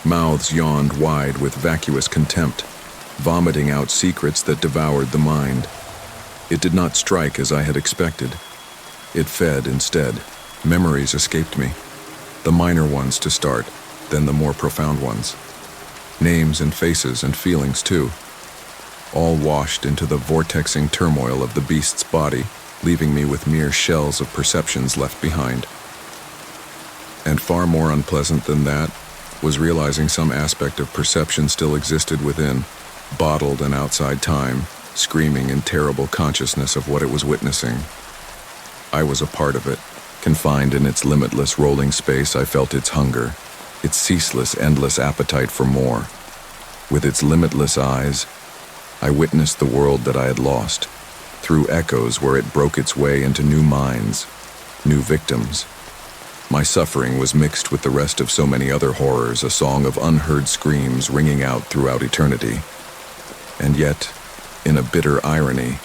S1: Mouths yawned wide with vacuous contempt. vomiting out secrets that devoured the mind. It did not strike as I had expected. It fed instead. Memories escaped me. The minor ones to start, then the more profound ones. Names and faces and feelings too. All washed into the vortexing turmoil of the beast's body, leaving me with mere shells of perceptions left behind. And far more unpleasant than that was realizing some aspect of perception still existed within, bottled and outside time, screaming in terrible consciousness of what it was witnessing. I was a part of it. Confined in its limitless rolling space, I felt its hunger, its ceaseless, endless appetite for more. With its limitless eyes, I witnessed the world that I had lost, through echoes where it broke its way into new minds, new victims. My suffering was mixed with the rest of so many other horrors, a song of unheard screams ringing out throughout eternity. And yet, in a bitter irony,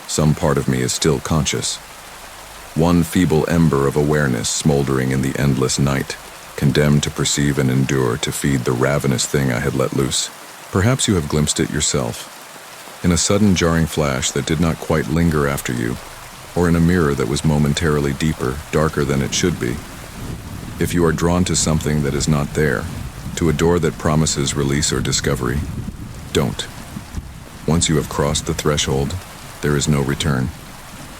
S1: some part of me is still conscious. One feeble ember of awareness smoldering in the endless night, condemned to perceive and endure to feed the ravenous thing I had let loose. Perhaps you have glimpsed it yourself, in a sudden jarring flash that did not quite linger after you, or in a mirror that was momentarily deeper, darker than it should be. If you are drawn to something that is not there, to a door that promises release or discovery, don't. Once you have crossed the threshold, there is no return,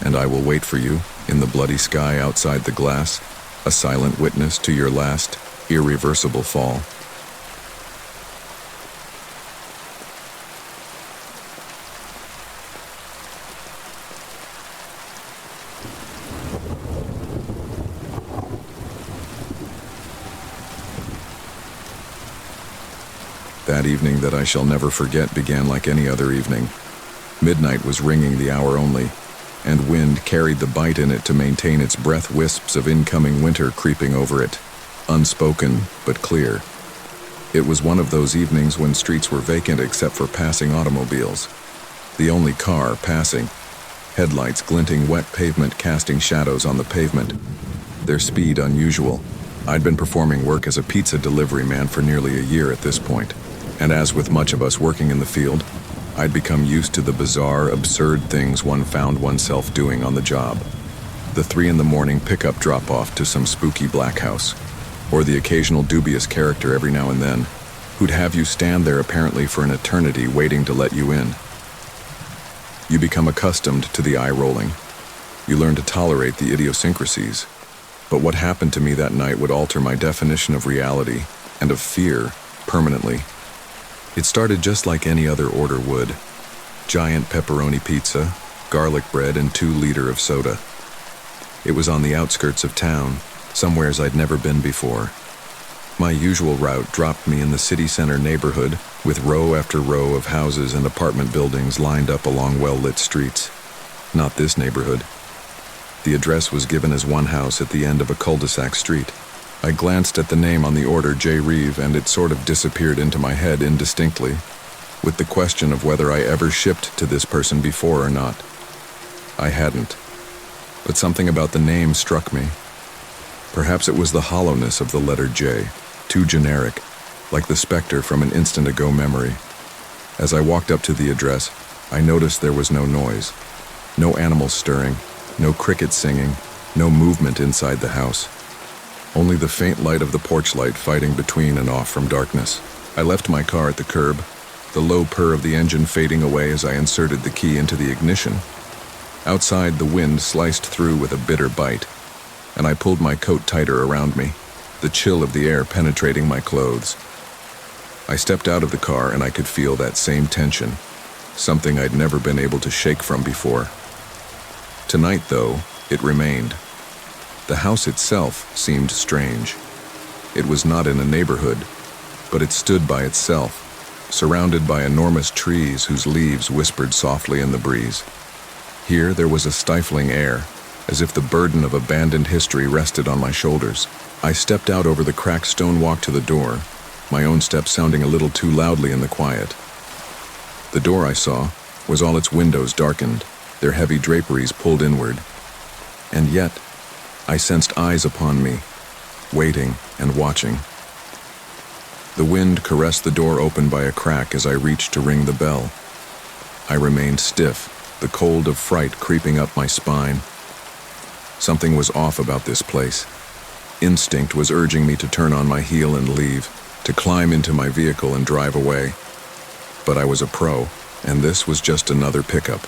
S1: and I will wait for you, in the bloody sky outside the glass, a silent witness to your last, irreversible fall. That evening that I shall never forget began like any other evening. Midnight was ringing the hour only, and wind carried the bite in it to maintain its breath wisps of incoming winter creeping over it, unspoken but clear. It was one of those evenings when streets were vacant except for passing automobiles. The only car passing, headlights glinting wet pavement casting shadows on the pavement, their speed unusual. I'd been performing work as a pizza delivery man for nearly a year at this point, and as with much of us working in the field, I'd become used to the bizarre, absurd things one found oneself doing on the job. The 3 a.m. pickup drop-off to some spooky black house, or the occasional dubious character every now and then, who'd have you stand there apparently for an eternity waiting to let you in. You become accustomed to the eye rolling. You learn to tolerate the idiosyncrasies. But what happened to me that night would alter my definition of reality and of fear permanently. It started just like any other order would. Giant pepperoni pizza, garlic bread, and 2 liters of soda. It was on the outskirts of town, somewheres I'd never been before. My usual route dropped me in the city center neighborhood, with row after row of houses and apartment buildings lined up along well-lit streets. Not this neighborhood. The address was given as one house at the end of a cul-de-sac street. I glanced at the name on the order, J. Reeve, and it sort of disappeared into my head indistinctly, with the question of whether I ever shipped to this person before or not. I hadn't, but something about the name struck me. Perhaps it was the hollowness of the letter J, too generic, like the specter from an instant-ago memory. As I walked up to the address, I noticed there was no noise, no animals stirring, no crickets singing, no movement inside the house. Only the faint light of the porch light fighting between and off from darkness. I left my car at the curb, the low purr of the engine fading away as I inserted the key into the ignition. Outside, the wind sliced through with a bitter bite, and I pulled my coat tighter around me, the chill of the air penetrating my clothes. I stepped out of the car and I could feel that same tension, something I'd never been able to shake from before. Tonight, though, it remained. The house itself seemed strange. It was not in a neighborhood, but it stood by itself, surrounded by enormous trees whose leaves whispered softly in the breeze. Here there was a stifling air, as if the burden of abandoned history rested on my shoulders. I stepped out over the cracked stone walk to the door, my own steps sounding a little too loudly in the quiet. The door, I saw, was all its windows darkened, their heavy draperies pulled inward. And yet, I sensed eyes upon me, waiting and watching. The wind caressed the door open by a crack as I reached to ring the bell. I remained stiff, the cold of fright creeping up my spine. Something was off about this place. Instinct was urging me to turn on my heel and leave, to climb into my vehicle and drive away. But I was a pro, and this was just another pickup.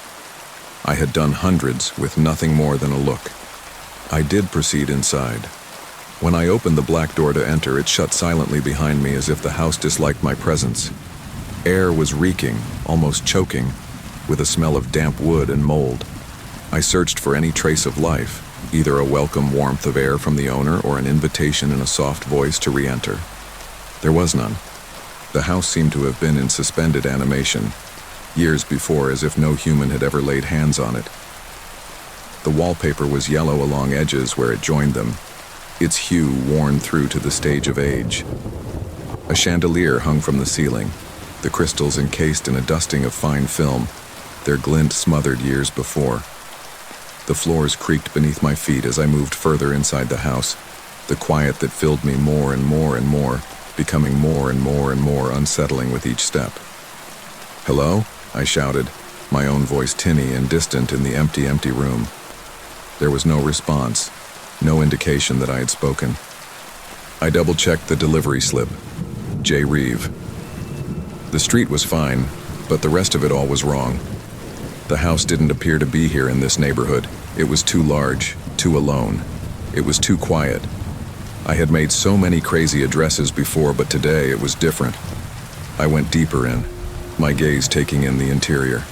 S1: I had done hundreds with nothing more than a look. I did proceed inside. When I opened the black door to enter, it shut silently behind me as if the house disliked my presence. Air was reeking, almost choking, with a smell of damp wood and mold. I searched for any trace of life, either a welcome warmth of air from the owner or an invitation in a soft voice to re-enter. There was none. The house seemed to have been in suspended animation, years before, as if no human had ever laid hands on it. The wallpaper was yellow along edges where it joined them, its hue worn through to the stage of age. A chandelier hung from the ceiling, the crystals encased in a dusting of fine film, their glint smothered years before. The floors creaked beneath my feet as I moved further inside the house, the quiet that filled me more and more and more, becoming more and more and more unsettling with each step. "Hello?" I shouted, my own voice tinny and distant in the empty room. There was no response, no indication that I had spoken. I double-checked the delivery slip. J. Reeve. The street was fine, but the rest of it all was wrong. The house didn't appear to be here in this neighborhood. It was too large, too alone. It was too quiet. I had made so many crazy addresses before, but today it was different. I went deeper in, my gaze taking in the interior.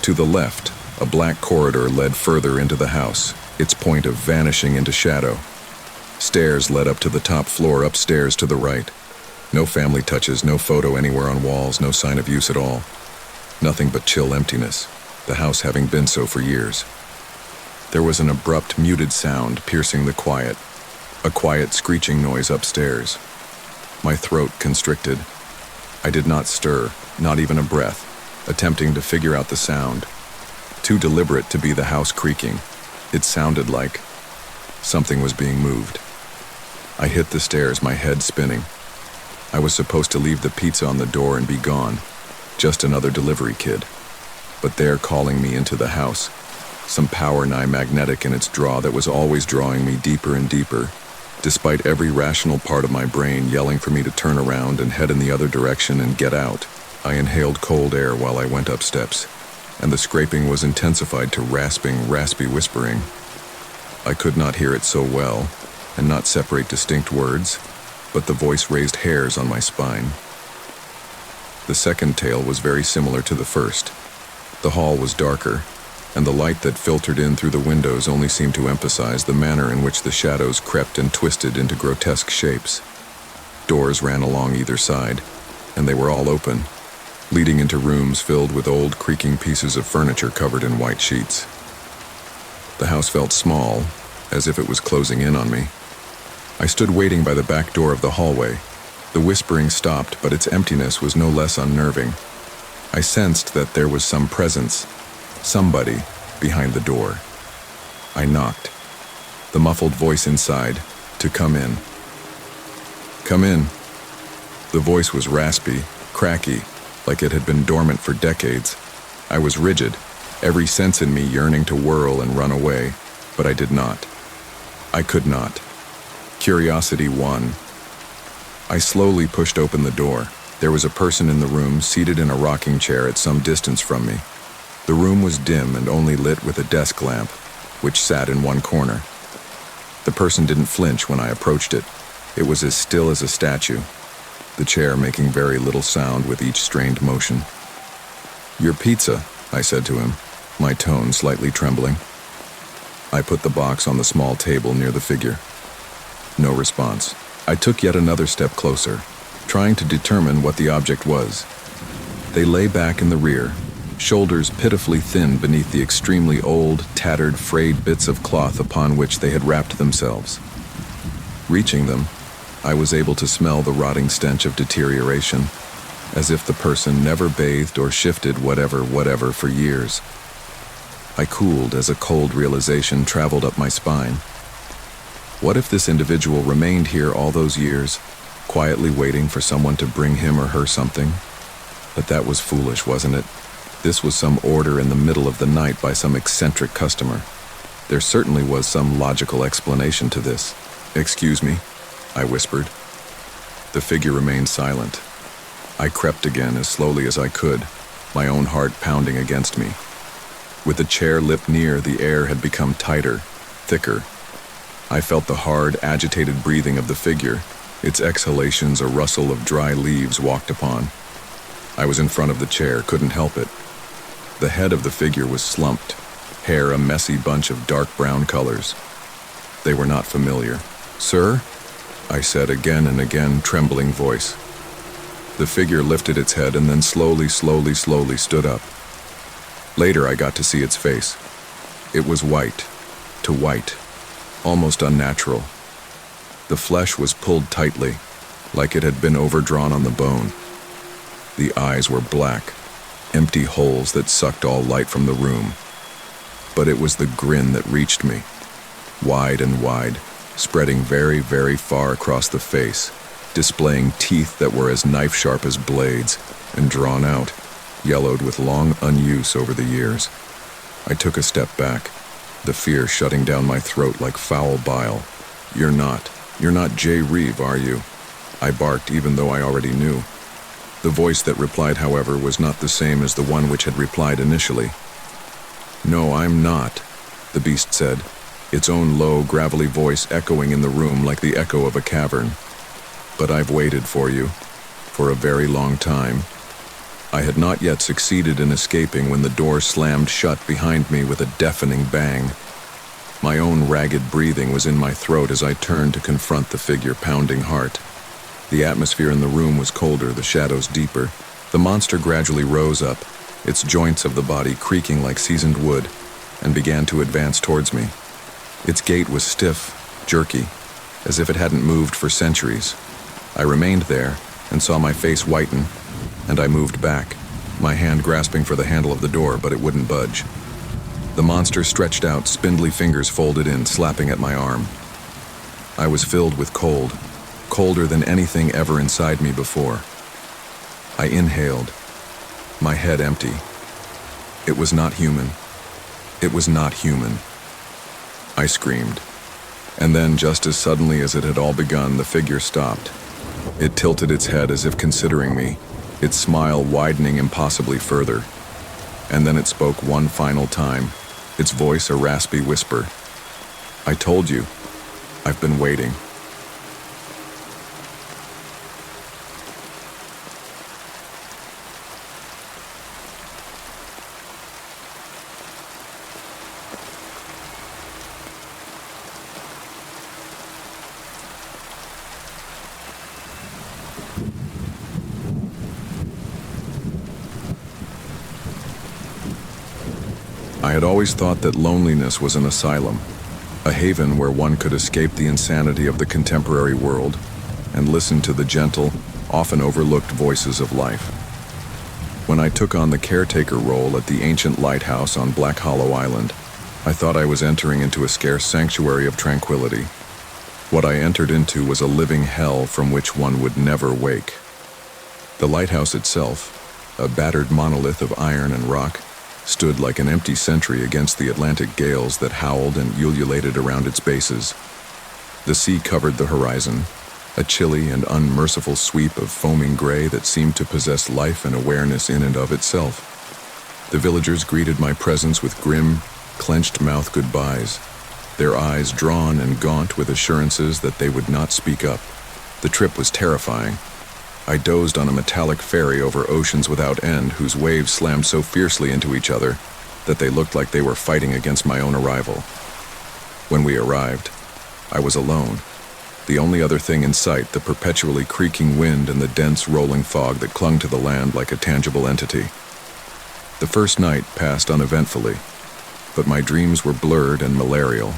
S1: To the left, a black corridor led further into the house, its point of vanishing into shadow. Stairs led up to the top floor, upstairs to the right. No family touches, no photo anywhere on walls, no sign of use at all. Nothing but chill emptiness, the house having been so for years. There was an abrupt, muted sound piercing the quiet, a quiet screeching noise upstairs. My throat constricted. I did not stir, not even a breath, attempting to figure out the sound. Too deliberate to be the house creaking. It sounded like something was being moved. I hit the stairs, my head spinning. I was supposed to leave the pizza on the door and be gone, just another delivery kid. But there, calling me into the house, some power nigh magnetic in its draw that was always drawing me deeper and deeper, despite every rational part of my brain yelling for me to turn around and head in the other direction and get out. I inhaled cold air while I went up steps, and the scraping was intensified to rasping, raspy whispering. I could not hear it so well, and not separate distinct words, but the voice raised hairs on my spine. The second tale was very similar to the first. The hall was darker, and the light that filtered in through the windows only seemed to emphasize the manner in which the shadows crept and twisted into grotesque shapes. Doors ran along either side, and they were all open, leading into rooms filled with old, creaking pieces of furniture covered in white sheets. The house felt small, as if it was closing in on me. I stood waiting by the back door of the hallway. The whispering stopped, but its emptiness was no less unnerving. I sensed that there was some presence, somebody, behind the door. I knocked. The muffled voice inside, to come in. Come in. The voice was raspy, cracky, like it had been dormant for decades. I was rigid, every sense in me yearning to whirl and run away, but I did not. I could not. Curiosity won. I slowly pushed open the door. There was a person in the room, seated in a rocking chair at some distance from me. The room was dim and only lit with a desk lamp, which sat in one corner. The person didn't flinch when I approached it. It was as still as a statue, the chair making very little sound with each strained motion. "Your pizza," I said to him, my tone slightly trembling. I put the box on the small table near the figure. No response. I took yet another step closer, trying to determine what the object was. They lay back in the rear, shoulders pitifully thin beneath the extremely old, tattered, frayed bits of cloth upon which they had wrapped themselves. Reaching them, I was able to smell the rotting stench of deterioration, as if the person never bathed or shifted whatever for years. I cooled as a cold realization traveled up my spine. What if this individual remained here all those years, quietly waiting for someone to bring him or her something. But that was foolish, wasn't it? This was some order in the middle of the night by some eccentric customer. There certainly was some logical explanation to this. "Excuse me," I whispered. The figure remained silent. I crept again as slowly as I could, my own heart pounding against me. With the chair lip near, the air had become tighter, thicker. I felt the hard, agitated breathing of the figure, its exhalations a rustle of dry leaves walked upon. I was in front of the chair, couldn't help it. The head of the figure was slumped, hair a messy bunch of dark brown colors. They were not familiar. "Sir?" I said again and again, trembling voice. The figure lifted its head and then slowly stood up. Later I got to see its face. It was white, to white, almost unnatural. The flesh was pulled tightly, like it had been overdrawn on the bone. The eyes were black, empty holes that sucked all light from the room. But it was the grin that reached me, wide and wide, spreading very far across the face, displaying teeth that were as knife-sharp as blades, and drawn out, yellowed with long unuse over the years. I took a step back, the fear shutting down my throat like foul bile. You're not Jay Reeve, are you?" I barked, even though I already knew. The voice that replied, however, was not the same as the one which had replied initially. "No, I'm not," the beast said, its own low, gravelly voice echoing in the room like the echo of a cavern. "But I've waited for you, for a very long time." I had not yet succeeded in escaping when the door slammed shut behind me with a deafening bang. My own ragged breathing was in my throat as I turned to confront the figure pounding heart. The atmosphere in the room was colder, the shadows deeper. The monster gradually rose up, its joints of the body creaking like seasoned wood, and began to advance towards me. Its gait was stiff, jerky, as if it hadn't moved for centuries. I remained there and saw my face whiten, and I moved back, my hand grasping for the handle of the door, but it wouldn't budge. The monster stretched out, spindly fingers folded in, slapping at my arm. I was filled with cold, colder than anything ever inside me before. I inhaled, my head empty. It was not human. It was not human. I screamed. And then, just as suddenly as it had all begun, the figure stopped. It tilted its head as if considering me, its smile widening impossibly further. And then it spoke one final time, its voice a raspy whisper. "I told you. I've been waiting." I had always thought that loneliness was an asylum, a haven where one could escape the insanity of the contemporary world and listen to the gentle, often overlooked voices of life. When I took on the caretaker role at the ancient lighthouse on Black Hollow Island, I thought I was entering into a scarce sanctuary of tranquility. What I entered into was a living hell from which one would never wake. The lighthouse itself, a battered monolith of iron and rock, stood like an empty sentry against the Atlantic gales that howled and ululated around its bases. The sea covered the horizon, a chilly and unmerciful sweep of foaming gray that seemed to possess life and awareness in and of itself. The villagers greeted my presence with grim, clenched-mouth goodbyes, their eyes drawn and gaunt with assurances that they would not speak up. The trip was terrifying. I dozed on a metallic ferry over oceans without end whose waves slammed so fiercely into each other that they looked like they were fighting against my own arrival. When we arrived, I was alone. The only other thing in sight, the perpetually creaking wind and the dense rolling fog that clung to the land like a tangible entity. The first night passed uneventfully, but my dreams were blurred and malarial.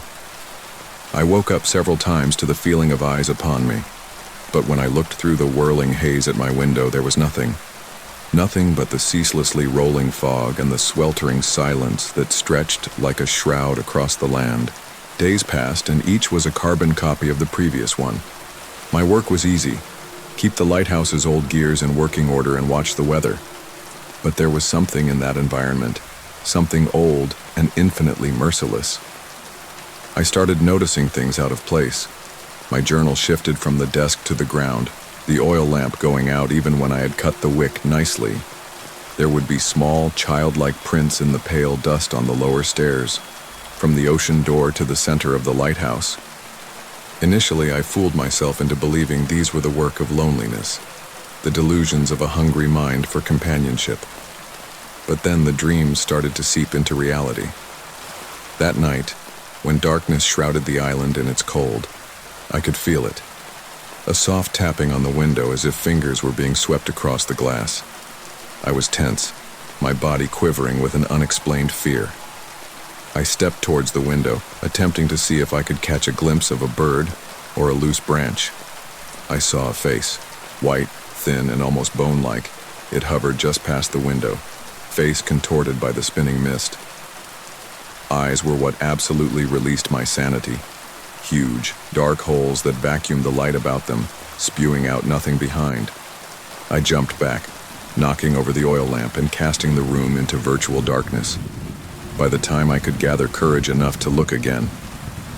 S1: I woke up several times to the feeling of eyes upon me. But when I looked through the whirling haze at my window, there was nothing. Nothing but the ceaselessly rolling fog and the sweltering silence that stretched like a shroud across the land. Days passed, and each was a carbon copy of the previous one. My work was easy. keep the lighthouse's old gears in working order and watch the weather. But there was something in that environment, something old and infinitely merciless. I started noticing things out of place. My journal shifted from the desk to the ground, the oil lamp going out even when I had cut the wick nicely. There would be small, childlike prints in the pale dust on the lower stairs, from the ocean door to the center of the lighthouse. Initially, I fooled myself into believing these were the work of loneliness, the delusions of a hungry mind for companionship. But then the dreams started to seep into reality. That night, when darkness shrouded the island in its cold, I could feel it. A soft tapping on the window as if fingers were being swept across the glass. I was tense, my body quivering with an unexplained fear. I stepped towards the window, attempting to see if I could catch a glimpse of a bird or a loose branch. I saw a face, white, thin, and almost bone-like. It hovered just past the window, face contorted by the spinning mist. Eyes were what absolutely released my sanity. Huge, dark holes that vacuumed the light about them, spewing out nothing behind. I jumped back, knocking over the oil lamp and casting the room into virtual darkness. By the time I could gather courage enough to look again,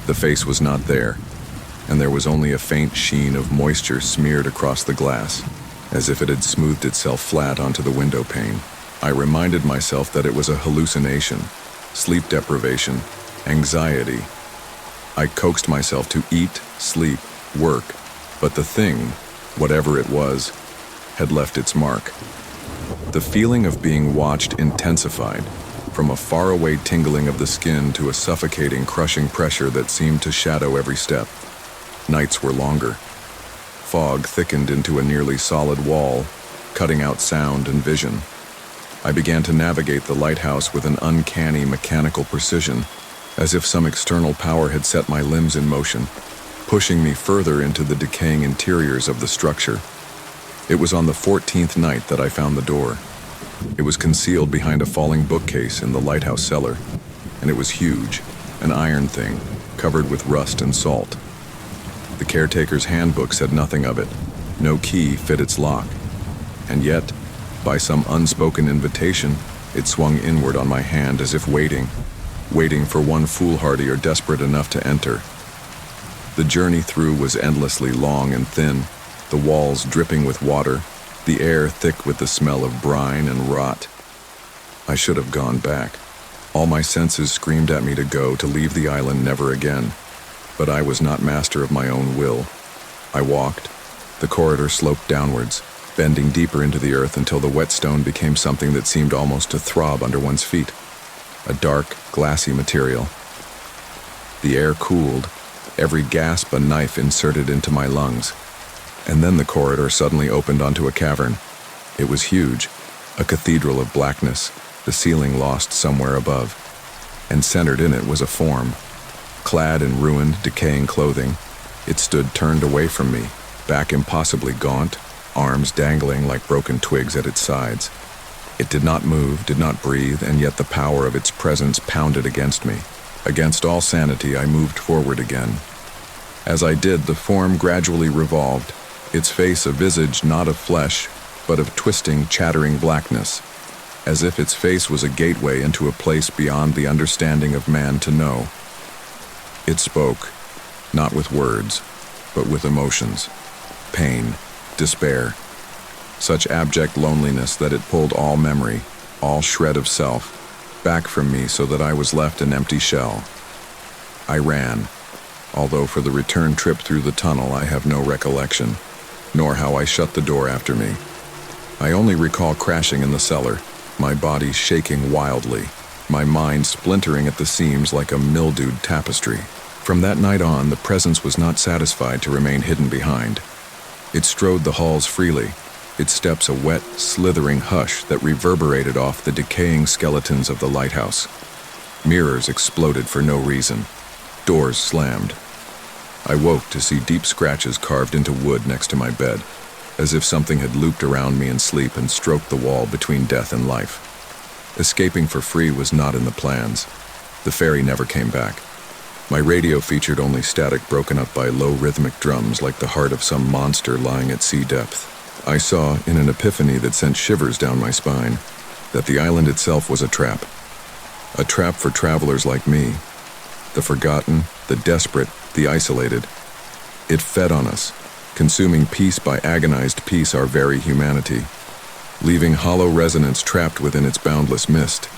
S1: the face was not there, and there was only a faint sheen of moisture smeared across the glass, as if it had smoothed itself flat onto the window pane. I reminded myself that it was a hallucination, sleep deprivation, anxiety. I coaxed myself to eat, sleep, work, but the thing, whatever it was, had left its mark. The feeling of being watched intensified, from a faraway tingling of the skin to a suffocating, crushing pressure that seemed to shadow every step. Nights were longer. Fog thickened into a nearly solid wall, cutting out sound and vision. I began to navigate the lighthouse with an uncanny mechanical precision, as if some external power had set my limbs in motion, pushing me further into the decaying interiors of the structure. It was on the 14th night that I found the door. It was concealed behind a falling bookcase in the lighthouse cellar, and it was huge, an iron thing, covered with rust and salt. The caretaker's handbook said nothing of it. No key fit its lock. And yet, by some unspoken invitation, it swung inward on my hand as if waiting for one foolhardy or desperate enough to enter. The journey through was endlessly long and thin, the walls dripping with water, the air thick with the smell of brine and rot. I should have gone back. All my senses screamed at me to go, to leave the island never again. But I was not master of my own will. I walked. The corridor sloped downwards, bending deeper into the earth until the whetstone became something that seemed almost to throb under one's feet. A dark, glassy material. The air cooled, every gasp a knife inserted into my lungs. And then the corridor suddenly opened onto a cavern. It was huge, a cathedral of blackness, the ceiling lost somewhere above. And centered in it was a form. Clad in ruined, decaying clothing, it stood turned away from me, back impossibly gaunt, arms dangling like broken twigs at its sides. It did not move, did not breathe, and yet the power of its presence pounded against me. Against all sanity, I moved forward again. As I did, the form gradually revolved, its face a visage not of flesh, but of twisting, chattering blackness, as if its face was a gateway into a place beyond the understanding of man to know. It spoke, not with words, but with emotions, pain, despair, such abject loneliness that it pulled all memory, all shred of self, back from me so that I was left an empty shell. I ran, although for the return trip through the tunnel I have no recollection, nor how I shut the door after me. I only recall crashing in the cellar, my body shaking wildly, my mind splintering at the seams like a mildewed tapestry. From that night on, the presence was not satisfied to remain hidden behind. It strode the halls freely, its steps a wet, slithering hush that reverberated off the decaying skeletons of the lighthouse. Mirrors exploded for no reason. Doors slammed. I woke to see deep scratches carved into wood next to my bed, as if something had looped around me in sleep and stroked the wall between death and life. Escaping for free was not in the plans. The ferry never came back. My radio featured only static broken up by low rhythmic drums like the heart of some monster lying at sea depth. I saw, in an epiphany that sent shivers down my spine, that the island itself was a trap. A trap for travelers like me. The forgotten, the desperate, the isolated. It fed on us, consuming piece by agonized piece our very humanity, leaving hollow resonance trapped within its boundless mist.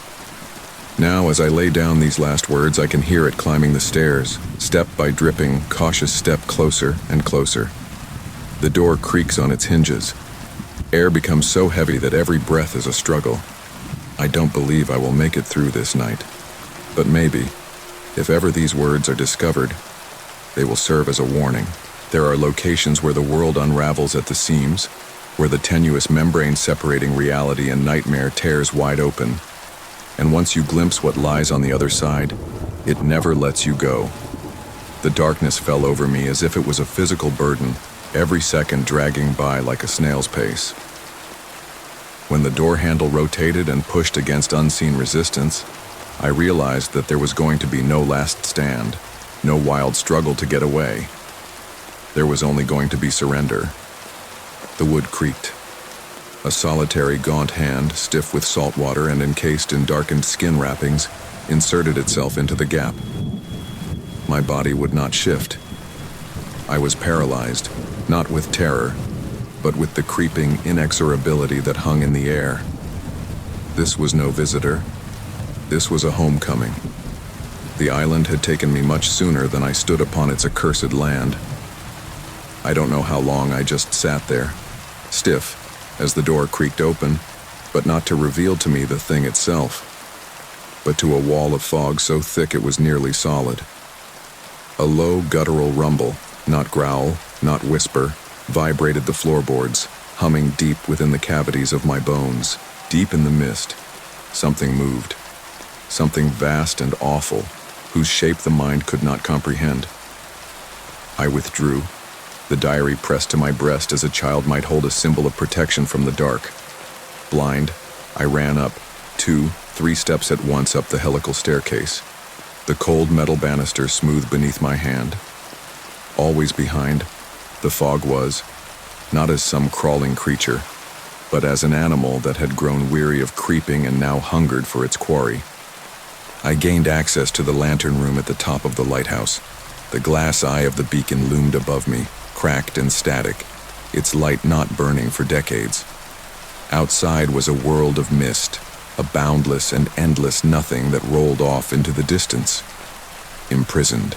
S1: Now, as I lay down these last words, I can hear it climbing the stairs, step by dripping, cautious step closer and closer. The door creaks on its hinges. Air becomes so heavy that every breath is a struggle. I don't believe I will make it through this night. But maybe, if ever these words are discovered, they will serve as a warning. There are locations where the world unravels at the seams, where the tenuous membrane separating reality and nightmare tears wide open. And once you glimpse what lies on the other side, it never lets you go. The darkness fell over me as if it was a physical burden, every second dragging by like a snail's pace. When the door handle rotated and pushed against unseen resistance, I realized that there was going to be no last stand, no wild struggle to get away. There was only going to be surrender. The wood creaked. A solitary, gaunt hand, stiff with salt water and encased in darkened skin wrappings, inserted itself into the gap. My body would not shift. I was paralyzed, not with terror, but with the creeping inexorability that hung in the air. This was no visitor. This was a homecoming. The island had taken me much sooner than I stood upon its accursed land. I don't know how long I just sat there, stiff, as the door creaked open, but not to reveal to me the thing itself, but to a wall of fog so thick it was nearly solid. A low, guttural rumble, not growl, not whisper, vibrated the floorboards, humming deep within the cavities of my bones. Deep in the mist, something moved. Something vast and awful, whose shape the mind could not comprehend. I withdrew, the diary pressed to my breast as a child might hold a symbol of protection from the dark. Blind, I ran up, 2, 3 steps at once up the helical staircase, the cold metal banister smooth beneath my hand. Always behind, the fog was, not as some crawling creature, but as an animal that had grown weary of creeping and now hungered for its quarry. I gained access to the lantern room at the top of the lighthouse. The glass eye of the beacon loomed above me, cracked and static, its light not burning for decades. Outside was a world of mist, a boundless and endless nothing that rolled off into the distance. Imprisoned.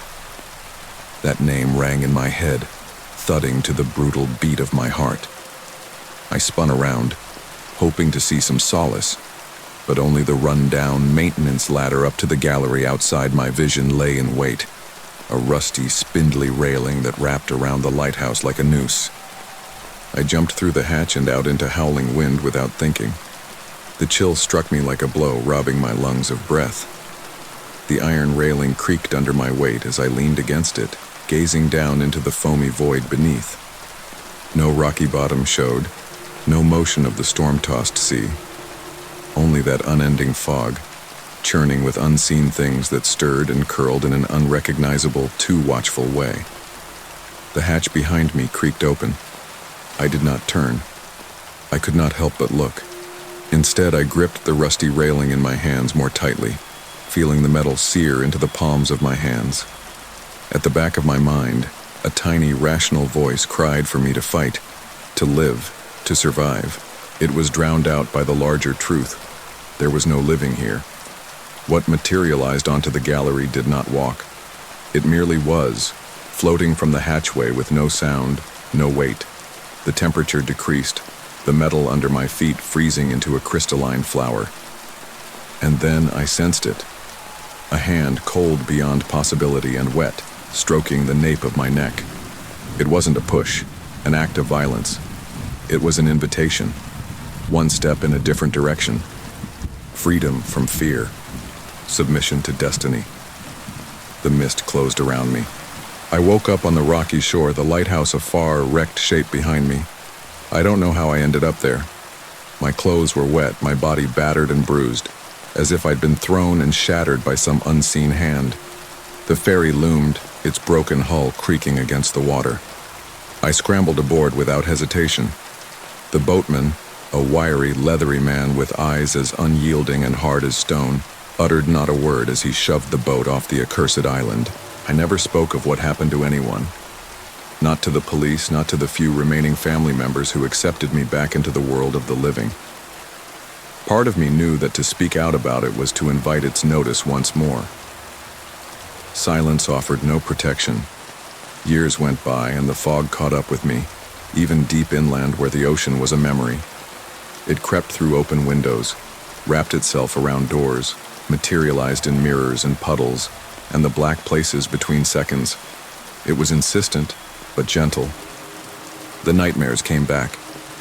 S1: That name rang in my head, thudding to the brutal beat of my heart. I spun around, hoping to see some solace, but only the run-down maintenance ladder up to the gallery outside my vision lay in wait, a rusty, spindly railing that wrapped around the lighthouse like a noose. I jumped through the hatch and out into howling wind without thinking. The chill struck me like a blow, robbing my lungs of breath. The iron railing creaked under my weight as I leaned against it, gazing down into the foamy void beneath. No rocky bottom showed, no motion of the storm-tossed sea. Only that unending fog, churning with unseen things that stirred and curled in an unrecognizable, too watchful way. The hatch behind me creaked open. I did not turn. I could not help but look. Instead, I gripped the rusty railing in my hands more tightly, feeling the metal sear into the palms of my hands. At the back of my mind, a tiny, rational voice cried for me to fight, to live, to survive. It was drowned out by the larger truth. There was no living here. What materialized onto the gallery did not walk. It merely was, floating from the hatchway with no sound, no weight. The temperature decreased, the metal under my feet freezing into a crystalline flour. And then I sensed it. A hand cold beyond possibility and wet, stroking the nape of my neck. It wasn't a push, an act of violence. It was an invitation. One step in a different direction. Freedom from fear. Submission to destiny. The mist closed around me. I woke up on the rocky shore, the lighthouse a far, wrecked shape behind me. I don't know how I ended up there. My clothes were wet, my body battered and bruised, as if I'd been thrown and shattered by some unseen hand. The ferry loomed, its broken hull creaking against the water. I scrambled aboard without hesitation. The boatman, a wiry, leathery man with eyes as unyielding and hard as stone, uttered not a word as he shoved the boat off the accursed island. I never spoke of what happened to anyone. Not to the police, not to the few remaining family members who accepted me back into the world of the living. Part of me knew that to speak out about it was to invite its notice once more. Silence offered no protection. Years went by and the fog caught up with me, even deep inland where the ocean was a memory. It crept through open windows, wrapped itself around doors, materialized in mirrors and puddles, and the black places between seconds. It was insistent, but gentle. The nightmares came back.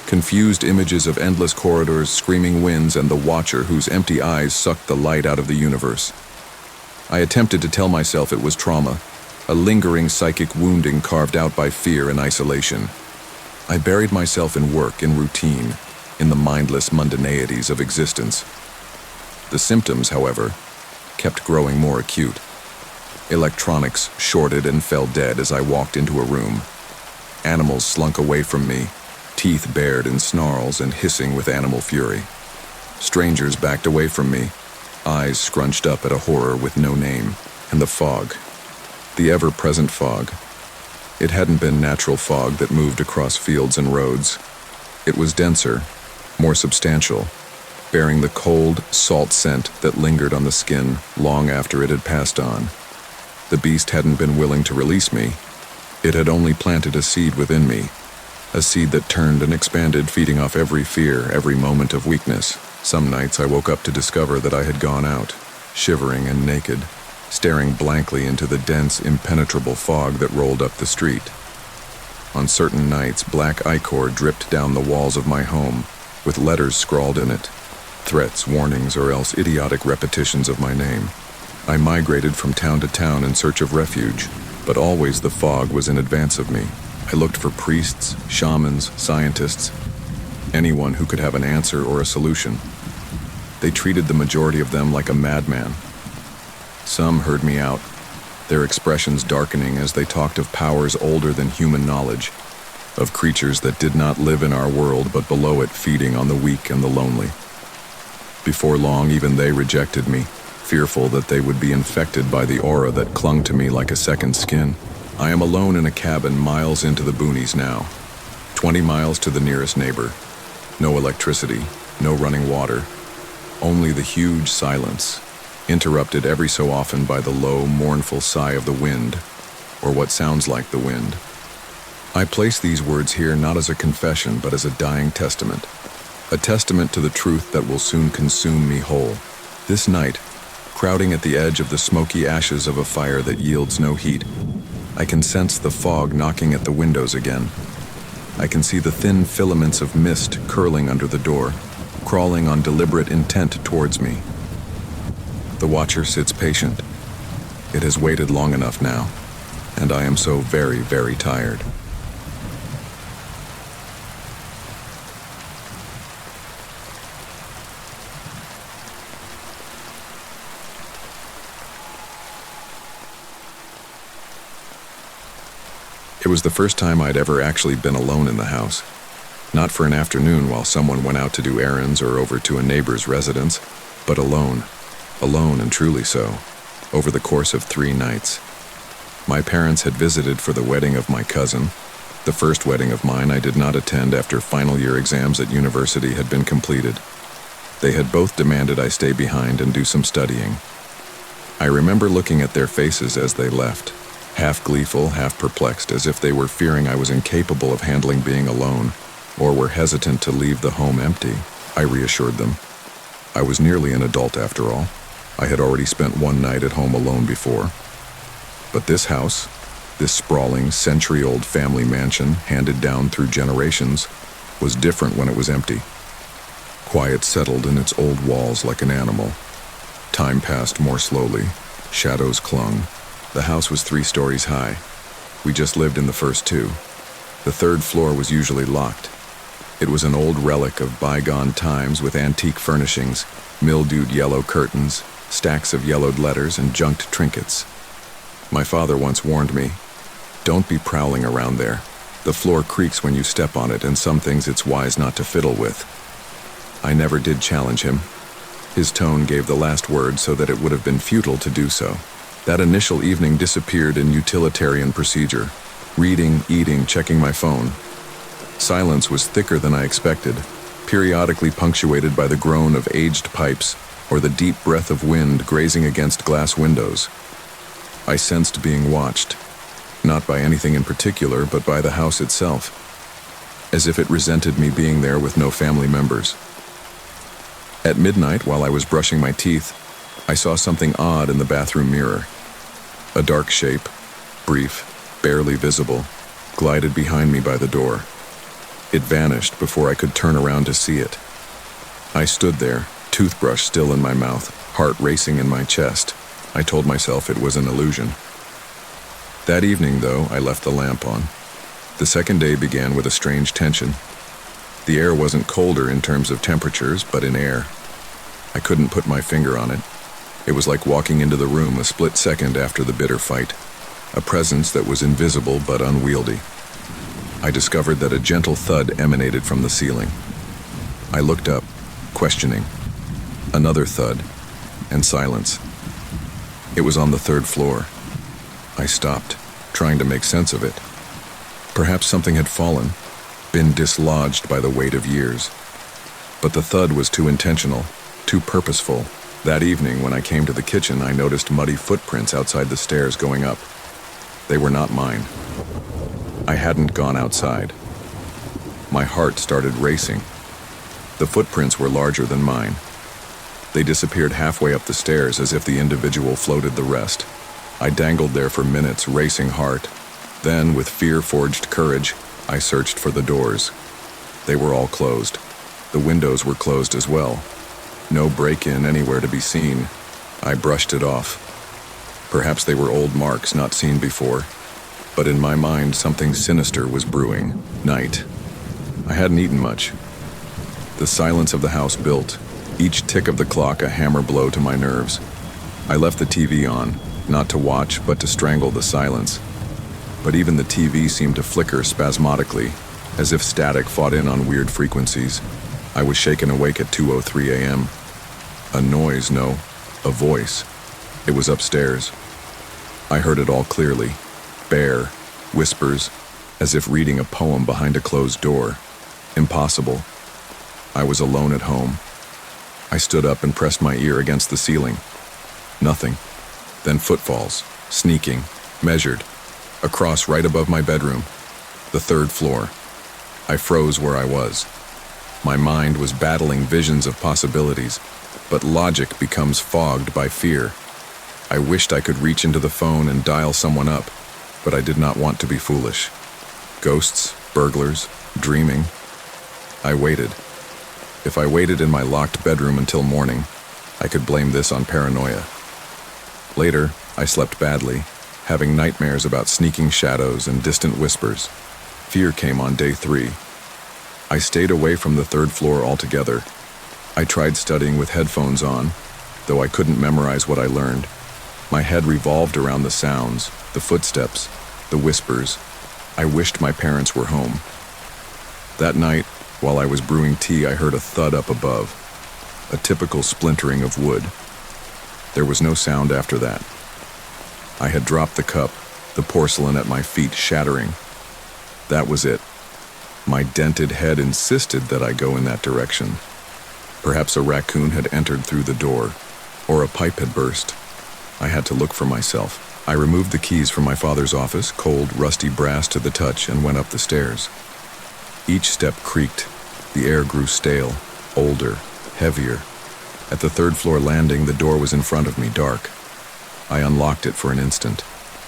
S1: Confused images of endless corridors, screaming winds, and the watcher whose empty eyes sucked the light out of the universe. I attempted to tell myself it was trauma, a lingering psychic wounding carved out by fear and isolation. I buried myself in work, in routine, in the mindless mundaneities of existence. The symptoms, however, kept growing more acute. Electronics shorted and fell dead as I walked into a room. Animals slunk away from me, teeth bared in snarls and hissing with animal fury. Strangers backed away from me, eyes scrunched up at a horror with no name. And the fog. The ever-present fog. It hadn't been natural fog that moved across fields and roads. It was denser, more substantial, bearing the cold, salt scent that lingered on the skin long after it had passed on. The beast hadn't been willing to release me. It had only planted a seed within me, a seed that turned and expanded, feeding off every fear, every moment of weakness. Some nights I woke up to discover that I had gone out, shivering and naked, staring blankly into the dense, impenetrable fog that rolled up the street. On certain nights, black ichor dripped down the walls of my home, with letters scrawled in it, threats, warnings, or else idiotic repetitions of my name. I migrated from town to town in search of refuge, but always the fog was in advance of me. I looked for priests, shamans, scientists, anyone who could have an answer or a solution. They treated the majority of them like a madman. Some heard me out, their expressions darkening as they talked of powers older than human knowledge, of creatures that did not live in our world but below it, feeding on the weak and the lonely. Before long, even they rejected me, fearful that they would be infected by the aura that clung to me like a second skin. I am alone in a cabin miles into the boonies now, 20 miles to the nearest neighbor. No electricity, no running water, only the huge silence, interrupted every so often by the low, mournful sigh of the wind, or what sounds like the wind. I place these words here not as a confession, but as a dying testament, a testament to the truth that will soon consume me whole. This night, crowding at the edge of the smoky ashes of a fire that yields no heat, I can sense the fog knocking at the windows again. I can see the thin filaments of mist curling under the door, crawling on deliberate intent towards me. The watcher sits patient. It has waited long enough now, and I am so very, very tired. It was the first time I'd ever actually been alone in the house. Not for an afternoon while someone went out to do errands or over to a neighbor's residence, but alone. Alone and truly so, over the course of 3 nights. My parents had visited for the wedding of my cousin, the first wedding of mine I did not attend after final year exams at university had been completed. They had both demanded I stay behind and do some studying. I remember looking at their faces as they left, half gleeful, half perplexed, as if they were fearing I was incapable of handling being alone, or were hesitant to leave the home empty. I reassured them. I was nearly an adult after all. I had already spent 1 night at home alone before. But this house, this sprawling, century-old family mansion handed down through generations, was different when it was empty. Quiet settled in its old walls like an animal. Time passed more slowly. Shadows clung. The house was 3 stories high. We just lived in the first 2. The 3rd floor was usually locked. It was an old relic of bygone times with antique furnishings, mildewed yellow curtains, stacks of yellowed letters, and junked trinkets. My father once warned me, "Don't be prowling around there. The floor creaks when you step on it, and some things it's wise not to fiddle with." I never did challenge him. His tone gave the last word so that it would have been futile to do so. That initial evening disappeared in utilitarian procedure. Reading, eating, checking my phone. Silence was thicker than I expected, periodically punctuated by the groan of aged pipes or the deep breath of wind grazing against glass windows. I sensed being watched, not by anything in particular, but by the house itself, as if it resented me being there with no family members. At midnight, while I was brushing my teeth, I saw something odd in the bathroom mirror. A dark shape, brief, barely visible, glided behind me by the door. It vanished before I could turn around to see it. I stood there, toothbrush still in my mouth, heart racing in my chest. I told myself it was an illusion. That evening, though, I left the lamp on. The second day began with a strange tension. The air wasn't colder in terms of temperatures, but in air. I couldn't put my finger on it. It was like walking into the room a split second after the bitter fight. A presence that was invisible but unwieldy. I discovered that a gentle thud emanated from the ceiling. I looked up, questioning. Another thud, and silence. It was on the third floor. I stopped, trying to make sense of it. Perhaps something had fallen, been dislodged by the weight of years. But the thud was too intentional, too purposeful. That evening, when I came to the kitchen, I noticed muddy footprints outside the stairs going up. They were not mine. I hadn't gone outside. My heart started racing. The footprints were larger than mine. They disappeared halfway up the stairs as if the individual floated the rest. I dangled there for minutes, racing heart. Then, with fear-forged courage, I searched for the doors. They were all closed. The windows were closed as well. No break-in anywhere to be seen. I brushed it off. Perhaps they were old marks not seen before. But in my mind, something sinister was brewing. Night. I hadn't eaten much. The silence of the house built, each tick of the clock a hammer blow to my nerves. I left the TV on, not to watch, but to strangle the silence. But even the TV seemed to flicker spasmodically, as if static fought in on weird frequencies. I was shaken awake at 2:03 a.m. A noise, no, a voice. It was upstairs. I heard it all clearly. Bare, whispers, as if reading a poem behind a closed door. Impossible. I was alone at home. I stood up and pressed my ear against the ceiling. Nothing. Then footfalls, sneaking, measured, across right above my bedroom, the third floor. I froze where I was. My mind was battling visions of possibilities, but logic becomes fogged by fear. I wished I could reach into the phone and dial someone up, but I did not want to be foolish. Ghosts, burglars, dreaming. I waited. If I waited in my locked bedroom until morning, I could blame this on paranoia. Later, I slept badly, having nightmares about sneaking shadows and distant whispers. Fear came on day 3. I stayed away from the third floor altogether. I tried studying with headphones on, though I couldn't memorize what I learned. My head revolved around the sounds, the footsteps, the whispers. I wished my parents were home. That night, while I was brewing tea, I heard a thud up above, a typical splintering of wood. There was no sound after that. I had dropped the cup, the porcelain at my feet shattering. That was it. My dented head insisted that I go in that direction. Perhaps a raccoon had entered through the door, or a pipe had burst. I had to look for myself. I removed the keys from my father's office, cold, rusty brass to the touch, and went up the stairs. Each step creaked. The air grew stale, older, heavier. At the third floor landing, the door was in front of me, dark. I unlocked it for an instant.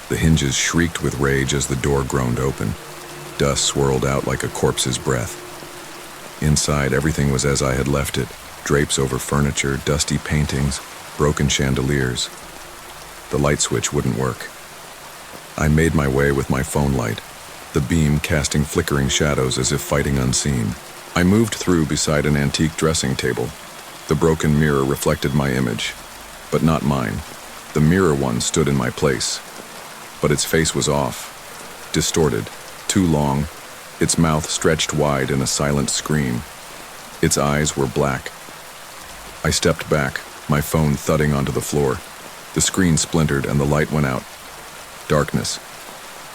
S1: The hinges shrieked with rage as the door groaned open. Dust swirled out like a corpse's breath. Inside, everything was as I had left it. Drapes over furniture, dusty paintings, broken chandeliers. The light switch wouldn't work. I made my way with my phone light, the beam casting flickering shadows as if fighting unseen. I moved through beside an antique dressing table. The broken mirror reflected my image, but not mine. The mirror one stood in my place. but its face was off, distorted, too long, its mouth stretched wide in a silent scream. Its eyes were black. I stepped back, my phone thudding onto the floor. The screen splintered and the light went out. Darkness.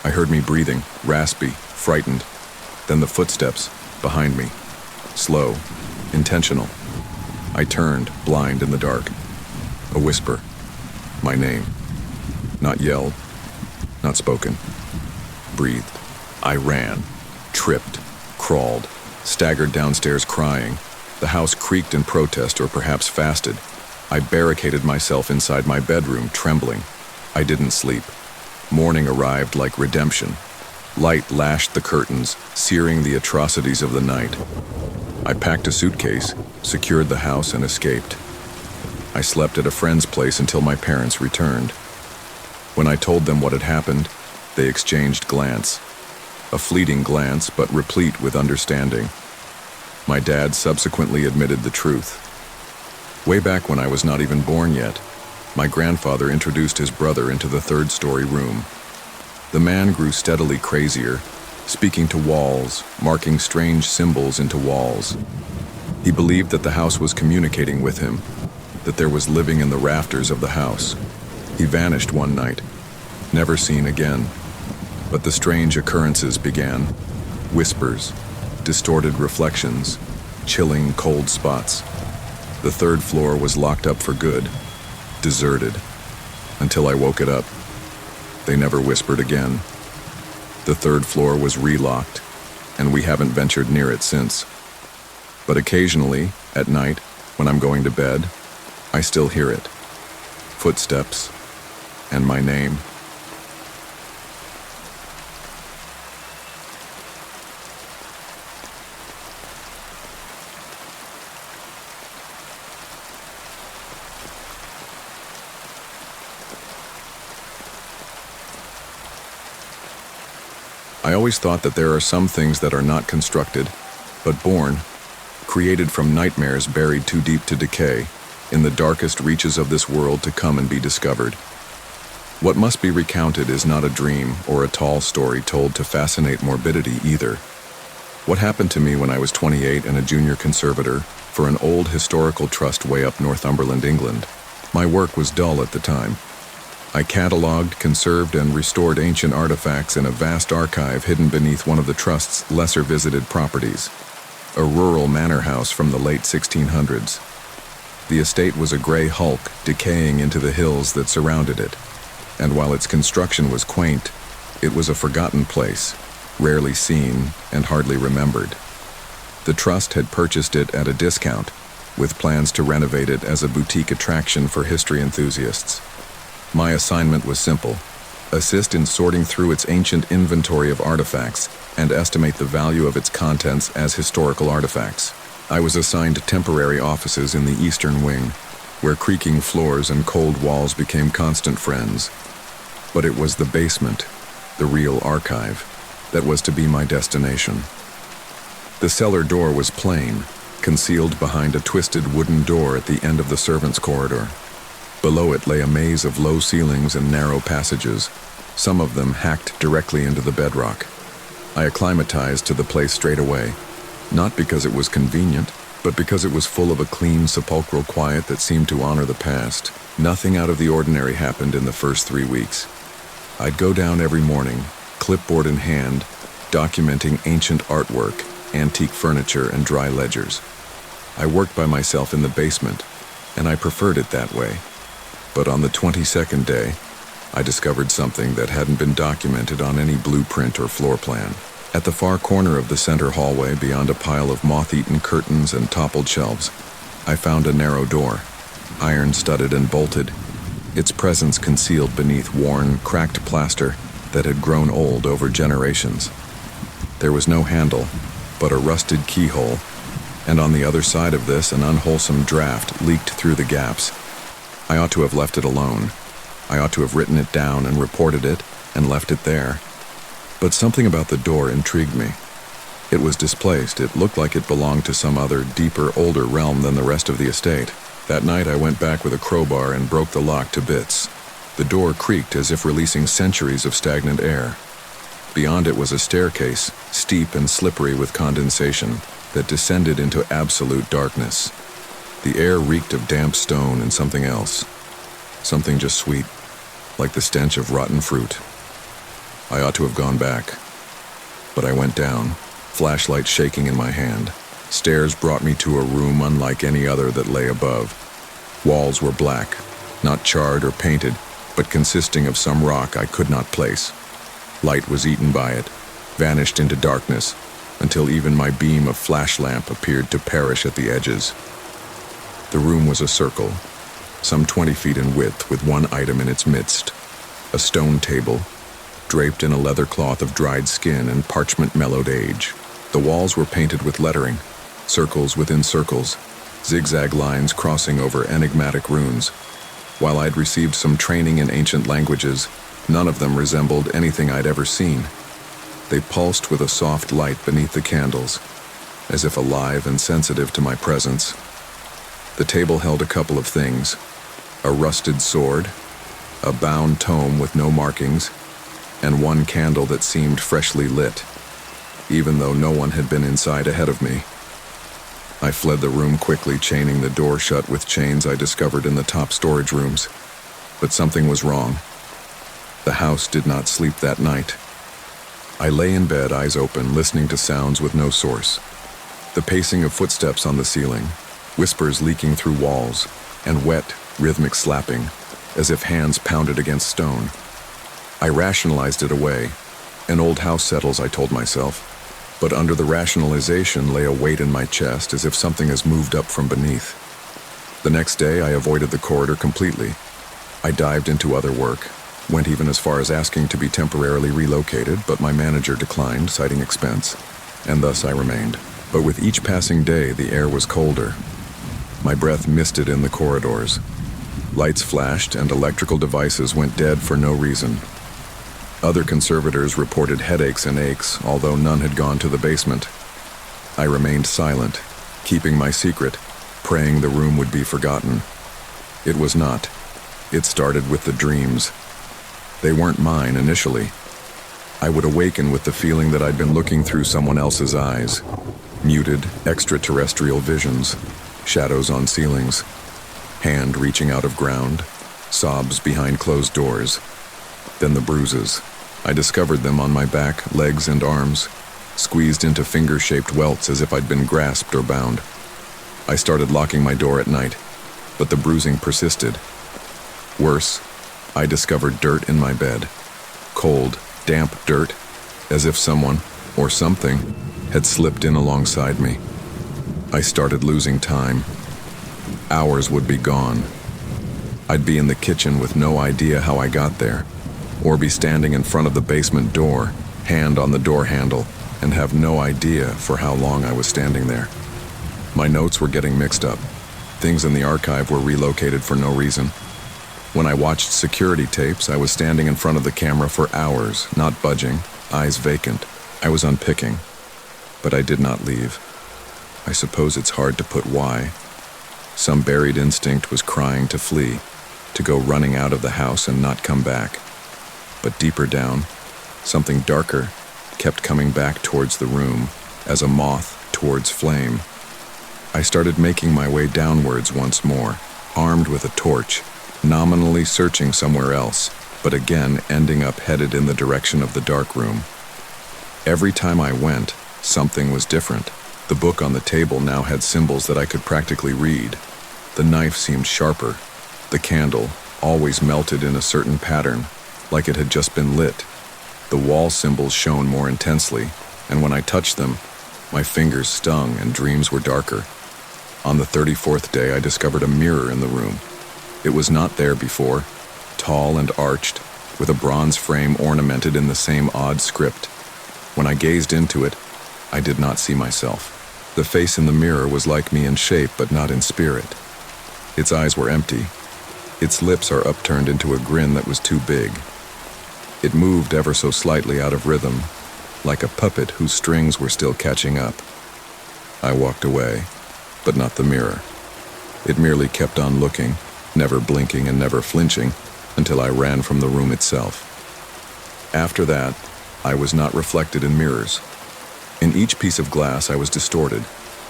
S1: I heard me breathing, raspy, frightened. Then the footsteps behind me. Slow, intentional. I turned, blind in the dark. A whisper. My name. Not yelled, not spoken. Breathed. I ran, tripped, crawled, staggered downstairs crying. The house creaked in protest or perhaps fasted. I barricaded myself inside my bedroom, trembling. I didn't sleep. Morning arrived like redemption. Light lashed the curtains, searing the atrocities of the night. I packed a suitcase, secured the house, and escaped. I slept at a friend's place until my parents returned. When I told them what had happened, they exchanged glance. A fleeting glance, but replete with understanding. My dad subsequently admitted the truth. Way back when I was not even born yet, my grandfather introduced his brother into the third-story room. The man grew steadily crazier, speaking to walls, marking strange symbols into walls. He believed that the house was communicating with him, that there was living in the rafters of the house. He vanished one night, never seen again. But the strange occurrences began. Whispers, distorted reflections, chilling cold spots. The third floor was locked up for good, deserted, until I woke it up. They never whispered again. The third floor was relocked, and we haven't ventured near it since. But occasionally, at night, when I'm going to bed, I still hear it. Footsteps, and my name. I always thought that there are some things that are not constructed, but born, created from nightmares buried too deep to decay, in the darkest reaches of this world to come and be discovered. What must be recounted is not a dream or a tall story told to fascinate morbidity either. What happened to me when I was 28 and a junior conservator for an old historical trust way up Northumberland, England? My work was dull at the time. I catalogued, conserved, and restored ancient artifacts in a vast archive hidden beneath one of the trust's lesser-visited properties, a rural manor house from the late 1600s. The estate was a gray hulk decaying into the hills that surrounded it, and while its construction was quaint, it was a forgotten place, rarely seen and hardly remembered. The trust had purchased it at a discount, with plans to renovate it as a boutique attraction for history enthusiasts. My assignment was simple: assist in sorting through its ancient inventory of artifacts and estimate the value of its contents as historical artifacts. I was assigned temporary offices in the eastern wing, where creaking floors and cold walls became constant friends. But it was the basement, the real archive, that was to be my destination. The cellar door was plain, concealed behind a twisted wooden door at the end of the servants' corridor. Below it lay a maze of low ceilings and narrow passages, some of them hacked directly into the bedrock. I acclimatized to the place straight away, not because it was convenient, but because it was full of a clean, sepulchral quiet that seemed to honor the past. Nothing out of the ordinary happened in the first 3 weeks. I'd go down every morning, clipboard in hand, documenting ancient artwork, antique furniture, and dry ledgers. I worked by myself in the basement, and I preferred it that way. But on the 22nd day, I discovered something that hadn't been documented on any blueprint or floor plan. At the far corner of the center hallway, beyond a pile of moth-eaten curtains and toppled shelves, I found a narrow door, iron-studded and bolted, its presence concealed beneath worn, cracked plaster that had grown old over generations. There was no handle, but a rusted keyhole, and on the other side of this, an unwholesome draft leaked through the gaps. I ought to have left it alone. I ought to have written it down and reported it and left it there. But something about the door intrigued me. It was displaced. It looked like it belonged to some other, deeper, older realm than the rest of the estate. That night I went back with a crowbar and broke the lock to bits. The door creaked as if releasing centuries of stagnant air. Beyond it was a staircase, steep and slippery with condensation, that descended into absolute darkness. The air reeked of damp stone and something else. Something just sweet, like the stench of rotten fruit. I ought to have gone back. But I went down, flashlight shaking in my hand. Stairs brought me to a room unlike any other that lay above. Walls were black, not charred or painted, but consisting of some rock I could not place. Light was eaten by it, vanished into darkness, until even my beam of flash lamp appeared to perish at the edges. The room was a circle, some 20 feet in width, with one item in its midst. A stone table, draped in a leather cloth of dried skin and parchment-mellowed age. The walls were painted with lettering, circles within circles, zigzag lines crossing over enigmatic runes. While I'd received some training in ancient languages, none of them resembled anything I'd ever seen. They pulsed with a soft light beneath the candles, as if alive and sensitive to my presence. The table held a couple of things: a rusted sword, a bound tome with no markings, and one candle that seemed freshly lit, even though no one had been inside ahead of me. I fled the room quickly, chaining the door shut with chains I discovered in the top storage rooms. But something was wrong. The house did not sleep that night. I lay in bed, eyes open, listening to sounds with no source. The pacing of footsteps on the ceiling, whispers leaking through walls, and wet, rhythmic slapping, as if hands pounded against stone. I rationalized it away. An old house settles, I told myself. But under the rationalization lay a weight in my chest, as if something has moved up from beneath. The next day, I avoided the corridor completely. I dived into other work, went even as far as asking to be temporarily relocated, but my manager declined, citing expense, and thus I remained. But with each passing day, the air was colder. My breath misted in the corridors. Lights flashed, and electrical devices went dead for no reason. Other conservators reported headaches and aches, although none had gone to the basement. I remained silent, keeping my secret, praying the room would be forgotten. It was not. It started with the dreams. They weren't mine initially. I would awaken with the feeling that I'd been looking through someone else's eyes. Muted, extraterrestrial visions, shadows on ceilings, hand reaching out of ground, sobs behind closed doors. Then the bruises. I discovered them on my back, legs, and arms, squeezed into finger-shaped welts as if I'd been grasped or bound. I started locking my door at night, but the bruising persisted. Worse, I discovered dirt in my bed. Cold, damp dirt, as if someone, or something, had slipped in alongside me. I started losing time. Hours would be gone. I'd be in the kitchen with no idea how I got there, or be standing in front of the basement door, hand on the door handle, and have no idea for how long I was standing there. My notes were getting mixed up. Things in the archive were relocated for no reason. When I watched security tapes, I was standing in front of the camera for hours, not budging, eyes vacant. I was unpicking, but I did not leave. I suppose it's hard to put why. Some buried instinct was crying to flee, to go running out of the house and not come back. But deeper down, something darker kept coming back towards the room, as a moth towards flame. I started making my way downwards once more, armed with a torch, nominally searching somewhere else, but again ending up headed in the direction of the dark room. Every time I went, something was different. The book on the table now had symbols that I could practically read. The knife seemed sharper. The candle, always melted in a certain pattern, like it had just been lit. The wall symbols shone more intensely, and when I touched them, my fingers stung and dreams were darker. On the 34th day, I discovered a mirror in the room. It was not there before, tall and arched, with a bronze frame ornamented in the same odd script. When I gazed into it, I did not see myself. The face in the mirror was like me in shape, but not in spirit. Its eyes were empty. Its lips are upturned into a grin that was too big. It moved ever so slightly out of rhythm, like a puppet whose strings were still catching up. I walked away, but not the mirror. It merely kept on looking, never blinking and never flinching, until I ran from the room itself. After that, I was not reflected in mirrors. In each piece of glass I was distorted,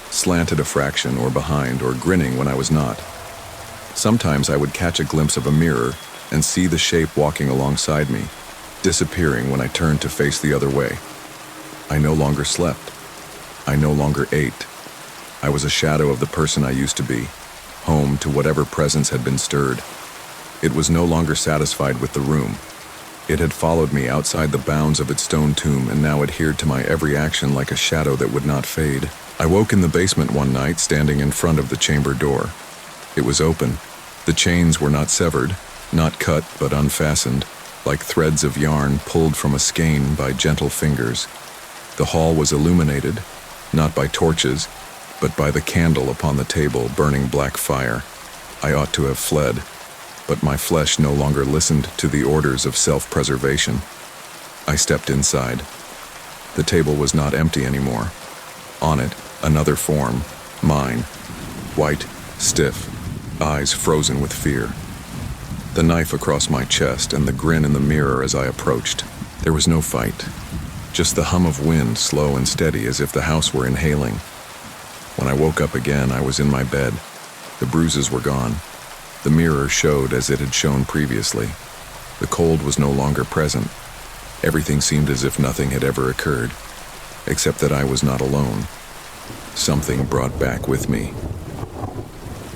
S1: slanted a fraction or behind or grinning when I was not. Sometimes I would catch a glimpse of a mirror and see the shape walking alongside me, disappearing when I turned to face the other way. I no longer slept. I no longer ate. I was a shadow of the person I used to be, home to whatever presence had been stirred. It was no longer satisfied with the room. It had followed me outside the bounds of its stone tomb and now adhered to my every action like a shadow that would not fade. I woke in the basement one night, standing in front of the chamber door. It was open. The chains were not severed, not cut but unfastened, like threads of yarn pulled from a skein by gentle fingers. The hall was illuminated, not by torches, but by the candle upon the table burning black fire. I ought to have fled, but my flesh no longer listened to the orders of self-preservation. I stepped inside. The table was not empty anymore. On it, another form, mine, white, stiff, eyes frozen with fear. The knife across my chest and the grin in the mirror as I approached. There was no fight, just the hum of wind, slow and steady as if the house were inhaling. When I woke up again, I was in my bed. The bruises were gone. The mirror showed as it had shown previously. The cold was no longer present. Everything seemed as if nothing had ever occurred, except that I was not alone. Something brought back with me.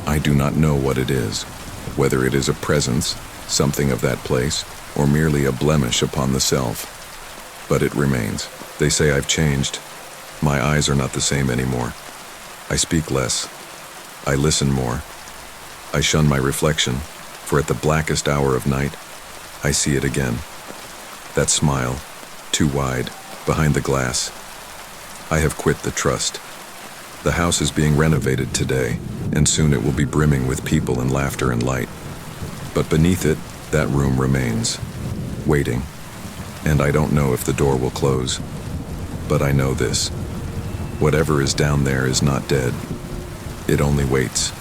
S1: I do not know what it is, whether it is a presence, something of that place, or merely a blemish upon the self. But it remains. They say I've changed. My eyes are not the same anymore. I speak less. I listen more. I shun my reflection, for at the blackest hour of night, I see it again. That smile, too wide, behind the glass. I have quit the trust. The house is being renovated today, and soon it will be brimming with people and laughter and light. But beneath it, that room remains, waiting. And I don't know if the door will close. But I know this. Whatever is down there is not dead. It only waits.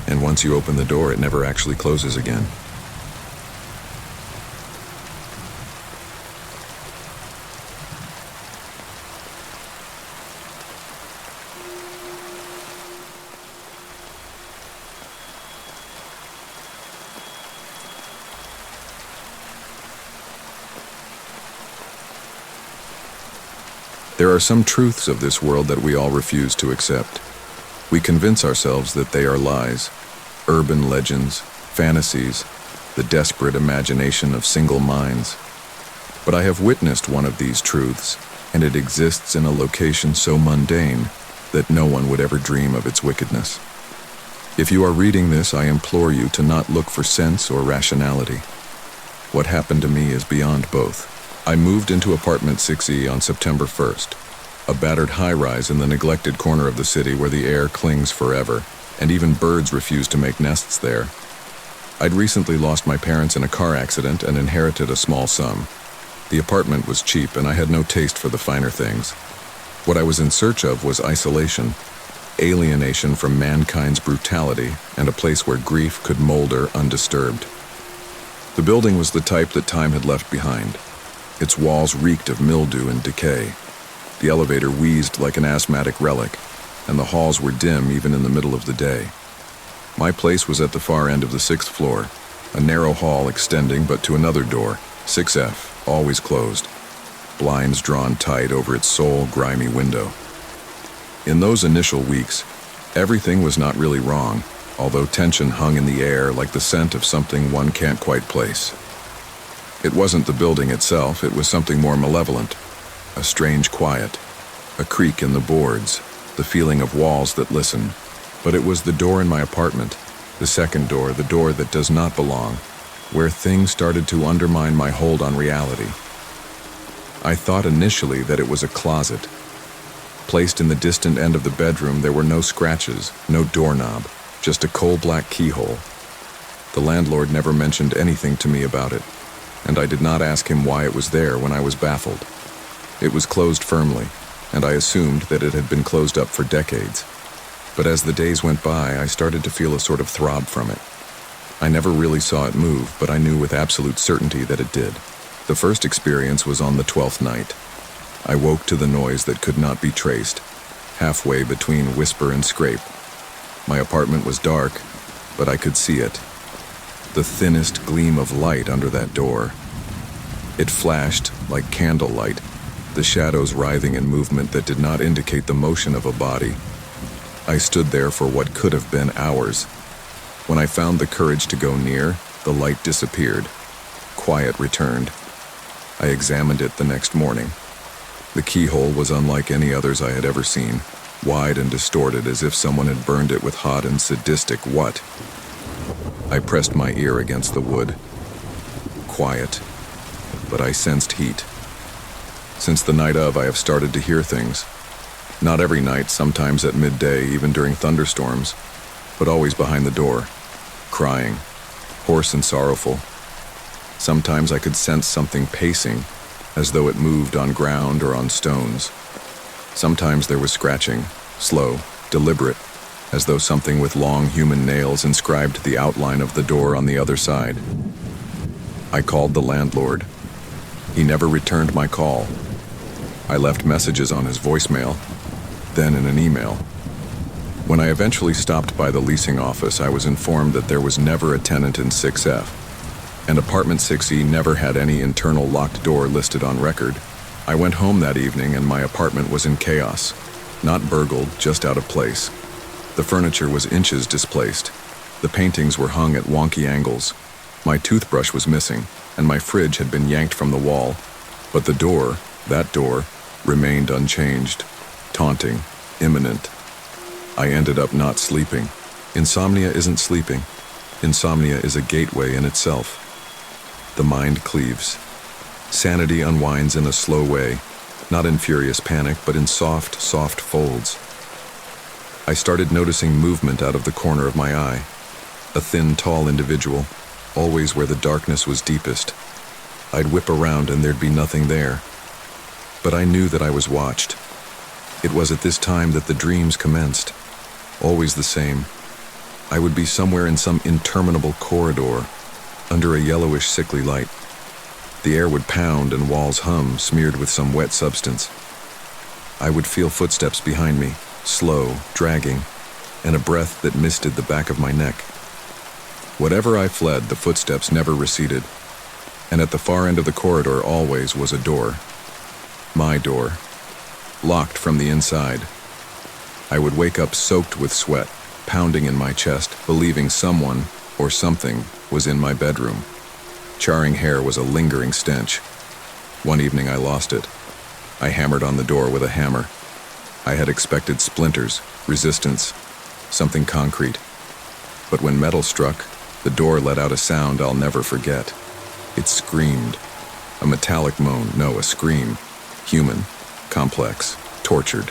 S1: And once you open the door, it never actually closes again. There are some truths of this world that we all refuse to accept. We convince ourselves that they are lies, urban legends, fantasies, the desperate imagination of single minds. But I have witnessed one of these truths, and it exists in a location so mundane that no one would ever dream of its wickedness. If you are reading this, I implore you to not look for sense or rationality. What happened to me is beyond both. I moved into apartment 6E on September 1st, a battered high-rise in the neglected corner of the city where the air clings forever, and even birds refuse to make nests there. I'd recently lost my parents in a car accident and inherited a small sum. The apartment was cheap and I had no taste for the finer things. What I was in search of was isolation, alienation from mankind's brutality, and a place where grief could molder undisturbed. The building was the type that time had left behind. Its walls reeked of mildew and decay. The elevator wheezed like an asthmatic relic, and the halls were dim even in the middle of the day. My place was at the far end of the 6th floor, a narrow hall extending but to another door, 6F, always closed, blinds drawn tight over its sole grimy window. In those initial weeks, everything was not really wrong, although tension hung in the air like the scent of something one can't quite place. It wasn't the building itself, it was something more malevolent. A strange quiet, a creak in the boards, the feeling of walls that listen. But it was the door in my apartment, the second door, the door that does not belong, where things started to undermine my hold on reality. I thought initially that it was a closet. Placed in the distant end of the bedroom, there were no scratches, no doorknob, just a coal-black keyhole. The landlord never mentioned anything to me about it, and I did not ask him why it was there when I was baffled. It was closed firmly, and I assumed that it had been closed up for decades. But as the days went by, I started to feel a sort of throb from it. I never really saw it move, but I knew with absolute certainty that it did. The first experience was on the 12th night. I woke to the noise that could not be traced, halfway between whisper and scrape. My apartment was dark, but I could see it. The thinnest gleam of light under that door. It flashed like candlelight, the shadows writhing in movement that did not indicate the motion of a body. I stood there for what could have been hours. When I found the courage to go near, the light disappeared. Quiet returned. I examined it the next morning. The keyhole was unlike any others I had ever seen, wide and distorted as if someone had burned it with hot and sadistic what. I pressed my ear against the wood. Quiet, but I sensed heat. Since the night of, I have started to hear things. Not every night, sometimes at midday, even during thunderstorms, but always behind the door, crying, hoarse and sorrowful. Sometimes I could sense something pacing, as though it moved on ground or on stones. Sometimes there was scratching, slow, deliberate, as though something with long human nails inscribed the outline of the door on the other side. I called the landlord. He never returned my call. I left messages on his voicemail, then in an email. When I eventually stopped by the leasing office, I was informed that there was never a tenant in 6F, and apartment 6E never had any internal locked door listed on record. I went home that evening and my apartment was in chaos. Not burgled, just out of place. The furniture was inches displaced. The paintings were hung at wonky angles. My toothbrush was missing, and my fridge had been yanked from the wall. But the door, that door, remained unchanged, taunting, imminent. I ended up not sleeping. Insomnia isn't sleeping. Insomnia is a gateway in itself. The mind cleaves. Sanity unwinds in a slow way, not in furious panic, but in soft, soft folds. I started noticing movement out of the corner of my eye. A thin, tall individual, always where the darkness was deepest. I'd whip around and there'd be nothing there. But I knew that I was watched. It was at this time that the dreams commenced. Always the same. I would be somewhere in some interminable corridor, under a yellowish, sickly light. The air would pound and walls hum, smeared with some wet substance. I would feel footsteps behind me, slow, dragging, and a breath that misted the back of my neck. Whatever I fled, the footsteps never receded, and at the far end of the corridor always was a door. My door, locked from the inside. I would wake up soaked with sweat, pounding in my chest, believing someone or something was in my bedroom. Charring hair was a lingering stench. One evening I lost it. I hammered on the door with a hammer. I had expected splinters, resistance, something concrete. But when metal struck, the door let out a sound I'll never forget. It screamed. A metallic moan, no, a scream. Human, complex, tortured.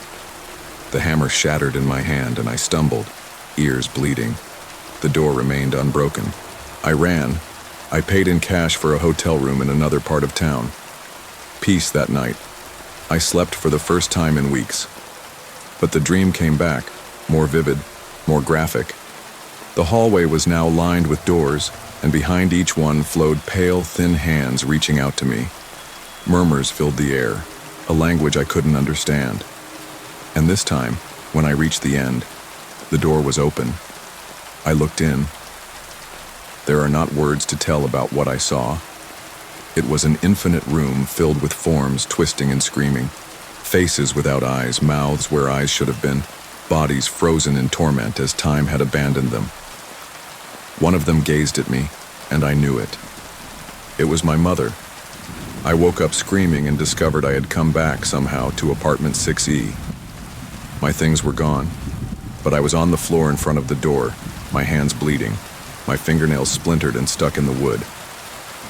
S1: The hammer shattered in my hand and I stumbled, ears bleeding. The door remained unbroken. I ran. I paid in cash for a hotel room in another part of town. Peace that night. I slept for the first time in weeks. But the dream came back, more vivid, more graphic. The hallway was now lined with doors, and behind each one flowed pale, thin hands reaching out to me. Murmurs filled the air, a language I couldn't understand. And this time, when I reached the end, the door was open. I looked in. There are not words to tell about what I saw. It was an infinite room filled with forms twisting and screaming, faces without eyes, mouths where eyes should have been, bodies frozen in torment as time had abandoned them. One of them gazed at me, and I knew it. It was my mother. I woke up screaming and discovered I had come back somehow to apartment 6E. My things were gone, but I was on the floor in front of the door, my hands bleeding, my fingernails splintered and stuck in the wood.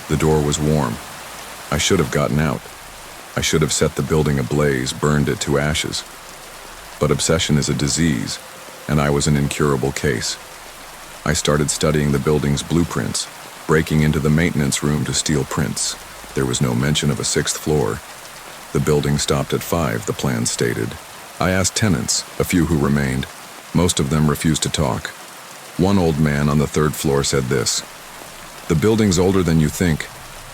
S1: The door was warm. I should have gotten out. I should have set the building ablaze, burned it to ashes. But obsession is a disease, and I was an incurable case. I started studying the building's blueprints, breaking into the maintenance room to steal prints. There was no mention of a 6th floor. The building stopped at 5, the plan stated. I asked tenants, a few who remained. Most of them refused to talk. One old man on the third floor said this: "The building's older than you think.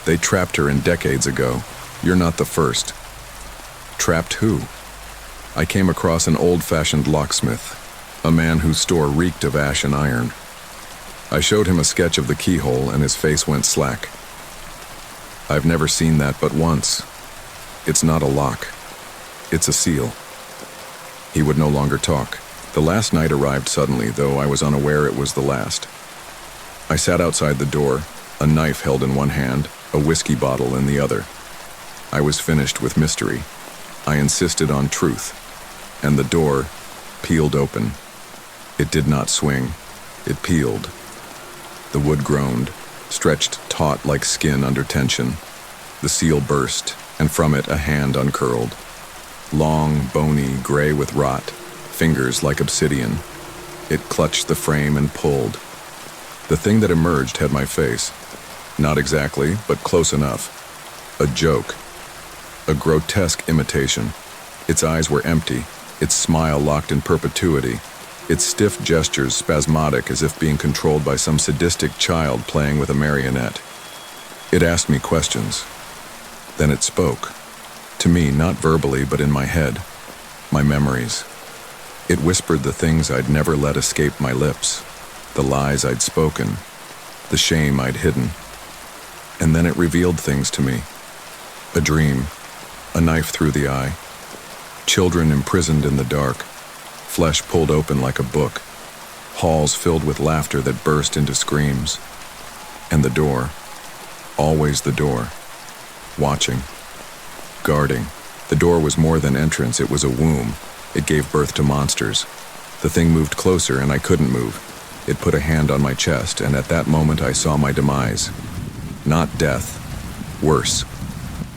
S1: They trapped her in decades ago. You're not the first." Trapped who? I came across an old-fashioned locksmith, a man whose store reeked of ash and iron. I showed him a sketch of the keyhole and his face went slack. "I've never seen that but once. It's not a lock. It's a seal." He would no longer talk. The last night arrived suddenly, though I was unaware it was the last. I sat outside the door, a knife held in one hand, a whiskey bottle in the other. I was finished with mystery. I insisted on truth, and the door peeled open. It did not swing. It peeled. The wood groaned, stretched taut like skin under tension. The seal burst, and from it a hand uncurled. Long, bony, gray with rot, fingers like obsidian. It clutched the frame and pulled. The thing that emerged had my face. Not exactly, but close enough. A joke. A grotesque imitation. Its eyes were empty, its smile locked in perpetuity, its stiff gestures spasmodic as if being controlled by some sadistic child playing with a marionette. It asked me questions. Then it spoke. To me, not verbally, but in my head. My memories. It whispered the things I'd never let escape my lips, the lies I'd spoken, the shame I'd hidden. And then it revealed things to me. A dream, a knife through the eye, children imprisoned in the dark, flesh pulled open like a book, halls filled with laughter that burst into screams. And the door, always the door, watching, guarding. The door was more than entrance, it was a womb. It gave birth to monsters. The thing moved closer and I couldn't move. It put a hand on my chest, and at that moment I saw my demise. Not death. Worse.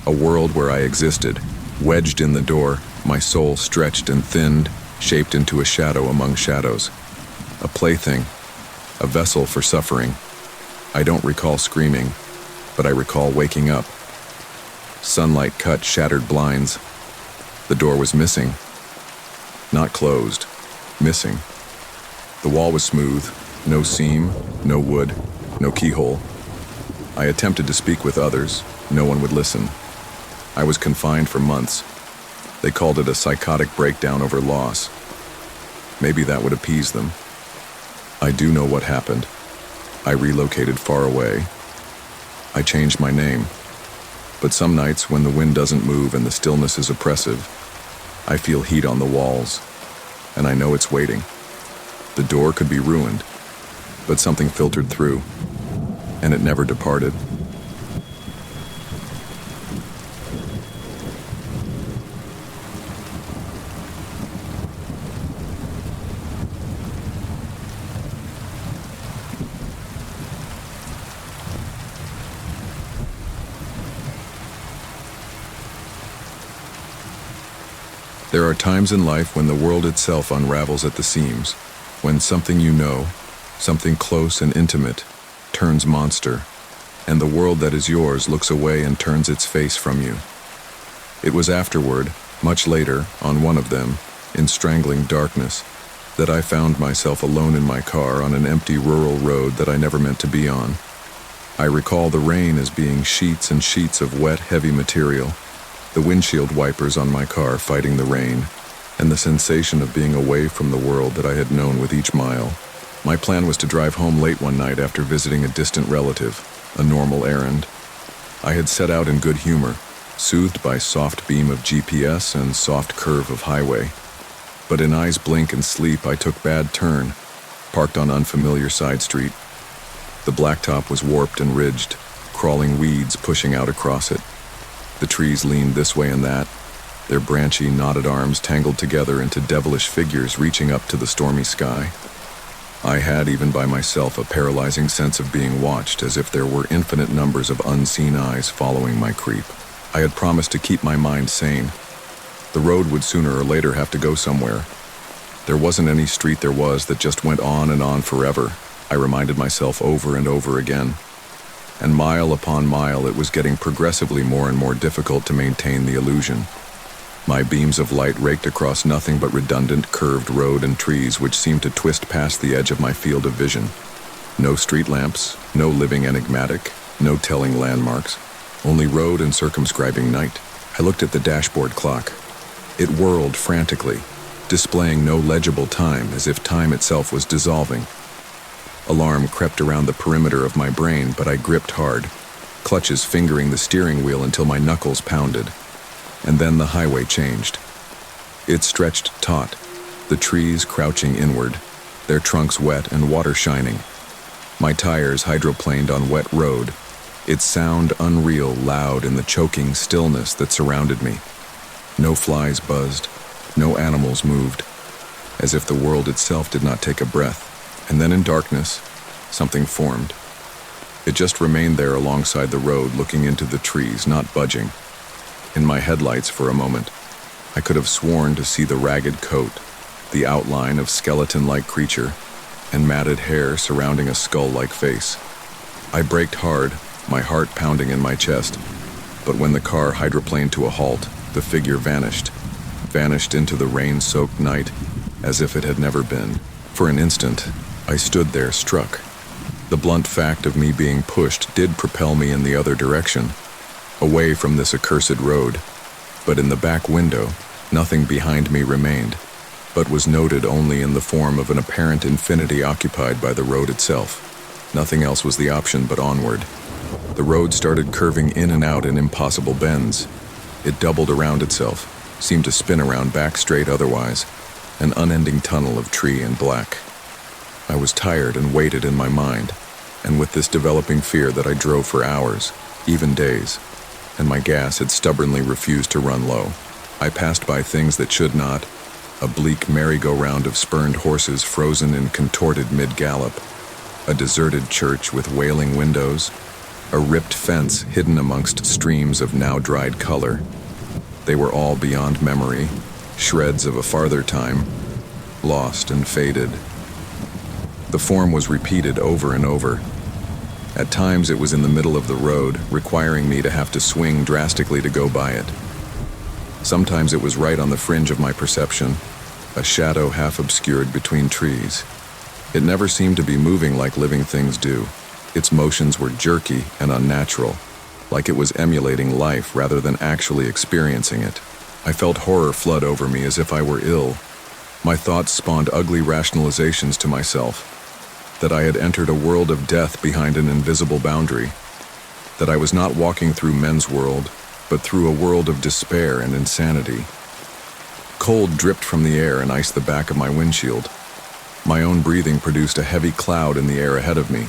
S1: A world where I existed, wedged in the door, my soul stretched and thinned, shaped into a shadow among shadows. A plaything. A vessel for suffering. I don't recall screaming, but I recall waking up. Sunlight cut shattered blinds. The door was missing. Not closed. Missing. The wall was smooth. No seam, no wood, no keyhole. I attempted to speak with others. No one would listen. I was confined for months. They called it a psychotic breakdown over loss. Maybe that would appease them. I do know what happened. I relocated far away. I changed my name. But some nights when the wind doesn't move and the stillness is oppressive, I feel heat on the walls, and I know it's waiting. The door could be ruined, but something filtered through, and it never departed. There are times in life when the world itself unravels at the seams, when something you know, something close and intimate, turns monster, and the world that is yours looks away and turns its face from you. It was afterward, much later, on one of them, in strangling darkness, that I found myself alone in my car on an empty rural road that I never meant to be on. I recall the rain as being sheets and sheets of wet, heavy material, the windshield wipers on my car fighting the rain, and the sensation of being away from the world that I had known with each mile. My plan was to drive home late one night after visiting a distant relative, a normal errand. I had set out in good humor, soothed by soft beam of GPS and soft curve of highway. But in eyes blink and sleep, I took bad turn, parked on unfamiliar side street. The blacktop was warped and ridged, crawling weeds pushing out across it. The trees leaned this way and that, their branchy, knotted arms tangled together into devilish figures reaching up to the stormy sky. I had, even by myself, a paralyzing sense of being watched, as if there were infinite numbers of unseen eyes following my creep. I had promised to keep my mind sane. The road would sooner or later have to go somewhere. There wasn't any street there was that just went on and on forever, I reminded myself over and over again. And mile upon mile, it was getting progressively more and more difficult to maintain the illusion. My beams of light raked across nothing but redundant, curved road and trees which seemed to twist past the edge of my field of vision. No street lamps, no living enigmatic, no telling landmarks, only road and circumscribing night. I looked at the dashboard clock. It whirled frantically, displaying no legible time, as if time itself was dissolving. Alarm crept around the perimeter of my brain, but I gripped hard, clutches fingering the steering wheel until my knuckles pounded. And then the highway changed. It stretched taut, the trees crouching inward, their trunks wet and water shining. My tires hydroplaned on wet road, its sound unreal, loud in the choking stillness that surrounded me. No flies buzzed, no animals moved, as if the world itself did not take a breath. And then in darkness, something formed. It just remained there alongside the road, looking into the trees, not budging. In my headlights for a moment, I could have sworn to see the ragged coat, the outline of skeleton-like creature, and matted hair surrounding a skull-like face. I braked hard, my heart pounding in my chest, but when the car hydroplaned to a halt, the figure vanished into the rain-soaked night, as if it had never been. For an instant, I stood there struck. The blunt fact of me being pushed did propel me in the other direction, away from this accursed road, but in the back window, nothing behind me remained, but was noted only in the form of an apparent infinity occupied by the road itself. Nothing else was the option but onward. The road started curving in and out in impossible bends. It doubled around itself, seemed to spin around back straight otherwise, an unending tunnel of tree and black. I was tired and weighted in my mind, and with this developing fear that I drove for hours, even days, and my gas had stubbornly refused to run low. I passed by things that should not, a bleak merry-go-round of spurned horses frozen and contorted mid-gallop, a deserted church with wailing windows, a ripped fence hidden amongst streams of now-dried color. They were all beyond memory, shreds of a farther time, lost and faded. The form was repeated over and over. At times it was in the middle of the road, requiring me to have to swing drastically to go by it. Sometimes it was right on the fringe of my perception, a shadow half obscured between trees. It never seemed to be moving like living things do. Its motions were jerky and unnatural, like it was emulating life rather than actually experiencing it. I felt horror flood over me as if I were ill. My thoughts spawned ugly rationalizations to myself, that I had entered a world of death behind an invisible boundary, that I was not walking through men's world, but through a world of despair and insanity. Cold dripped from the air and iced the back of my windshield. My own breathing produced a heavy cloud in the air ahead of me,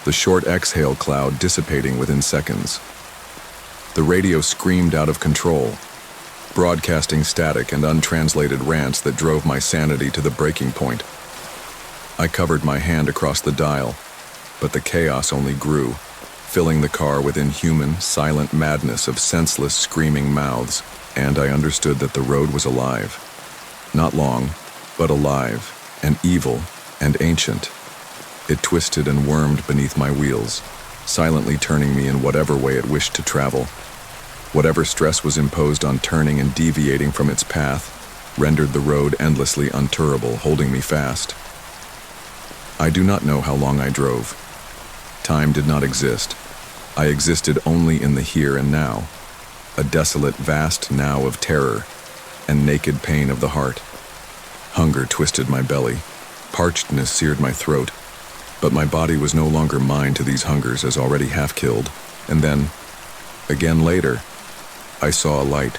S1: the short exhale cloud dissipating within seconds. The radio screamed out of control, broadcasting static and untranslated rants that drove my sanity to the breaking point. I covered my hand across the dial, but the chaos only grew, filling the car with inhuman, silent madness of senseless, screaming mouths, and I understood that the road was alive. Not long, but alive, and evil, and ancient. It twisted and wormed beneath my wheels, silently turning me in whatever way it wished to travel. Whatever stress was imposed on turning and deviating from its path rendered the road endlessly untourable, holding me fast. I do not know how long I drove. Time did not exist. I existed only in the here and now, a desolate, vast now of terror and naked pain of the heart. Hunger twisted my belly, parchedness seared my throat, but my body was no longer mine to these hungers as already half-killed. And then, again later, I saw a light.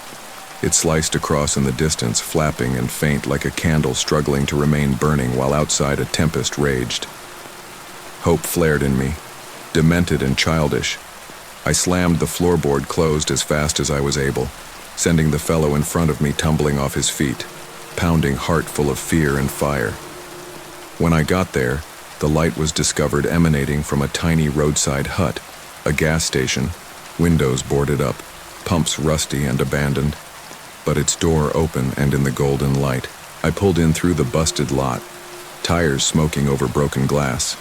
S1: It sliced across in the distance, flapping and faint like a candle struggling to remain burning while outside a tempest raged. Hope flared in me, demented and childish. I slammed the floorboard closed as fast as I was able, sending the fellow in front of me tumbling off his feet, pounding heart full of fear and fire. When I got there, the light was discovered emanating from a tiny roadside hut, a gas station, windows boarded up, pumps rusty and abandoned, but its door open and in the golden light. I pulled in through the busted lot, tires smoking over broken glass.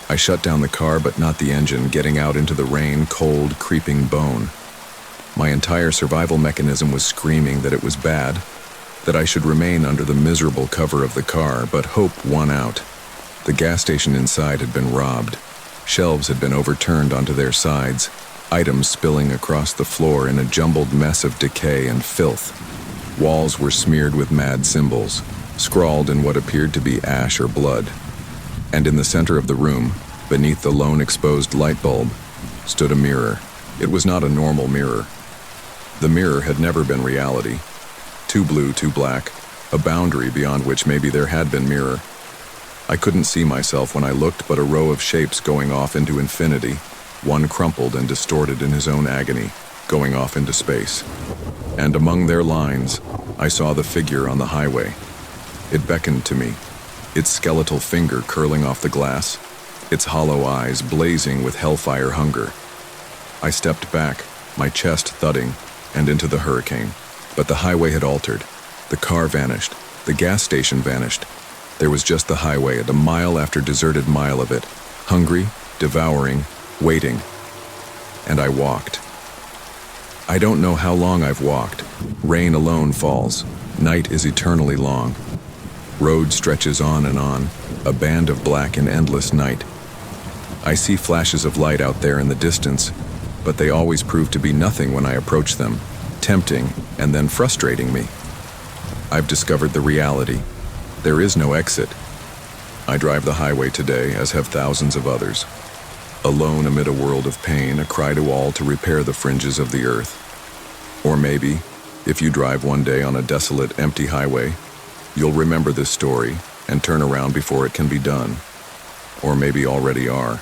S1: I shut down the car but not the engine, getting out into the rain, cold, creeping bone. My entire survival mechanism was screaming that it was bad, that I should remain under the miserable cover of the car, but hope won out. The gas station inside had been robbed. Shelves had been overturned onto their sides, items spilling across the floor in a jumbled mess of decay and filth. Walls were smeared with mad symbols, scrawled in what appeared to be ash or blood. And in the center of the room, beneath the lone exposed light bulb, stood a mirror. It was not a normal mirror. The mirror had never been reality. Too blue, too black, a boundary beyond which maybe there had been mirror. I couldn't see myself when I looked, but a row of shapes going off into infinity, one crumpled and distorted in his own agony, going off into space. And among their lines, I saw the figure on the highway. It beckoned to me, its skeletal finger curling off the glass, its hollow eyes blazing with hellfire hunger. I stepped back, my chest thudding, and into the hurricane. But the highway had altered. The car vanished. The gas station vanished. There was just the highway and a mile after deserted mile of it, hungry, devouring, waiting. And I walked. I don't know how long I've walked. Rain alone falls. Night is eternally long. Road stretches on and on, a band of black in endless night. I see flashes of light out there in the distance, but they always prove to be nothing when I approach them, tempting and then frustrating me. I've discovered the reality. There is no exit. I drive the highway today, as have thousands of others. Alone amid a world of pain, a cry to all to repair the fringes of the earth. Or maybe, if you drive one day on a desolate, empty highway, you'll remember this story and turn around before it can be done. Or maybe already are.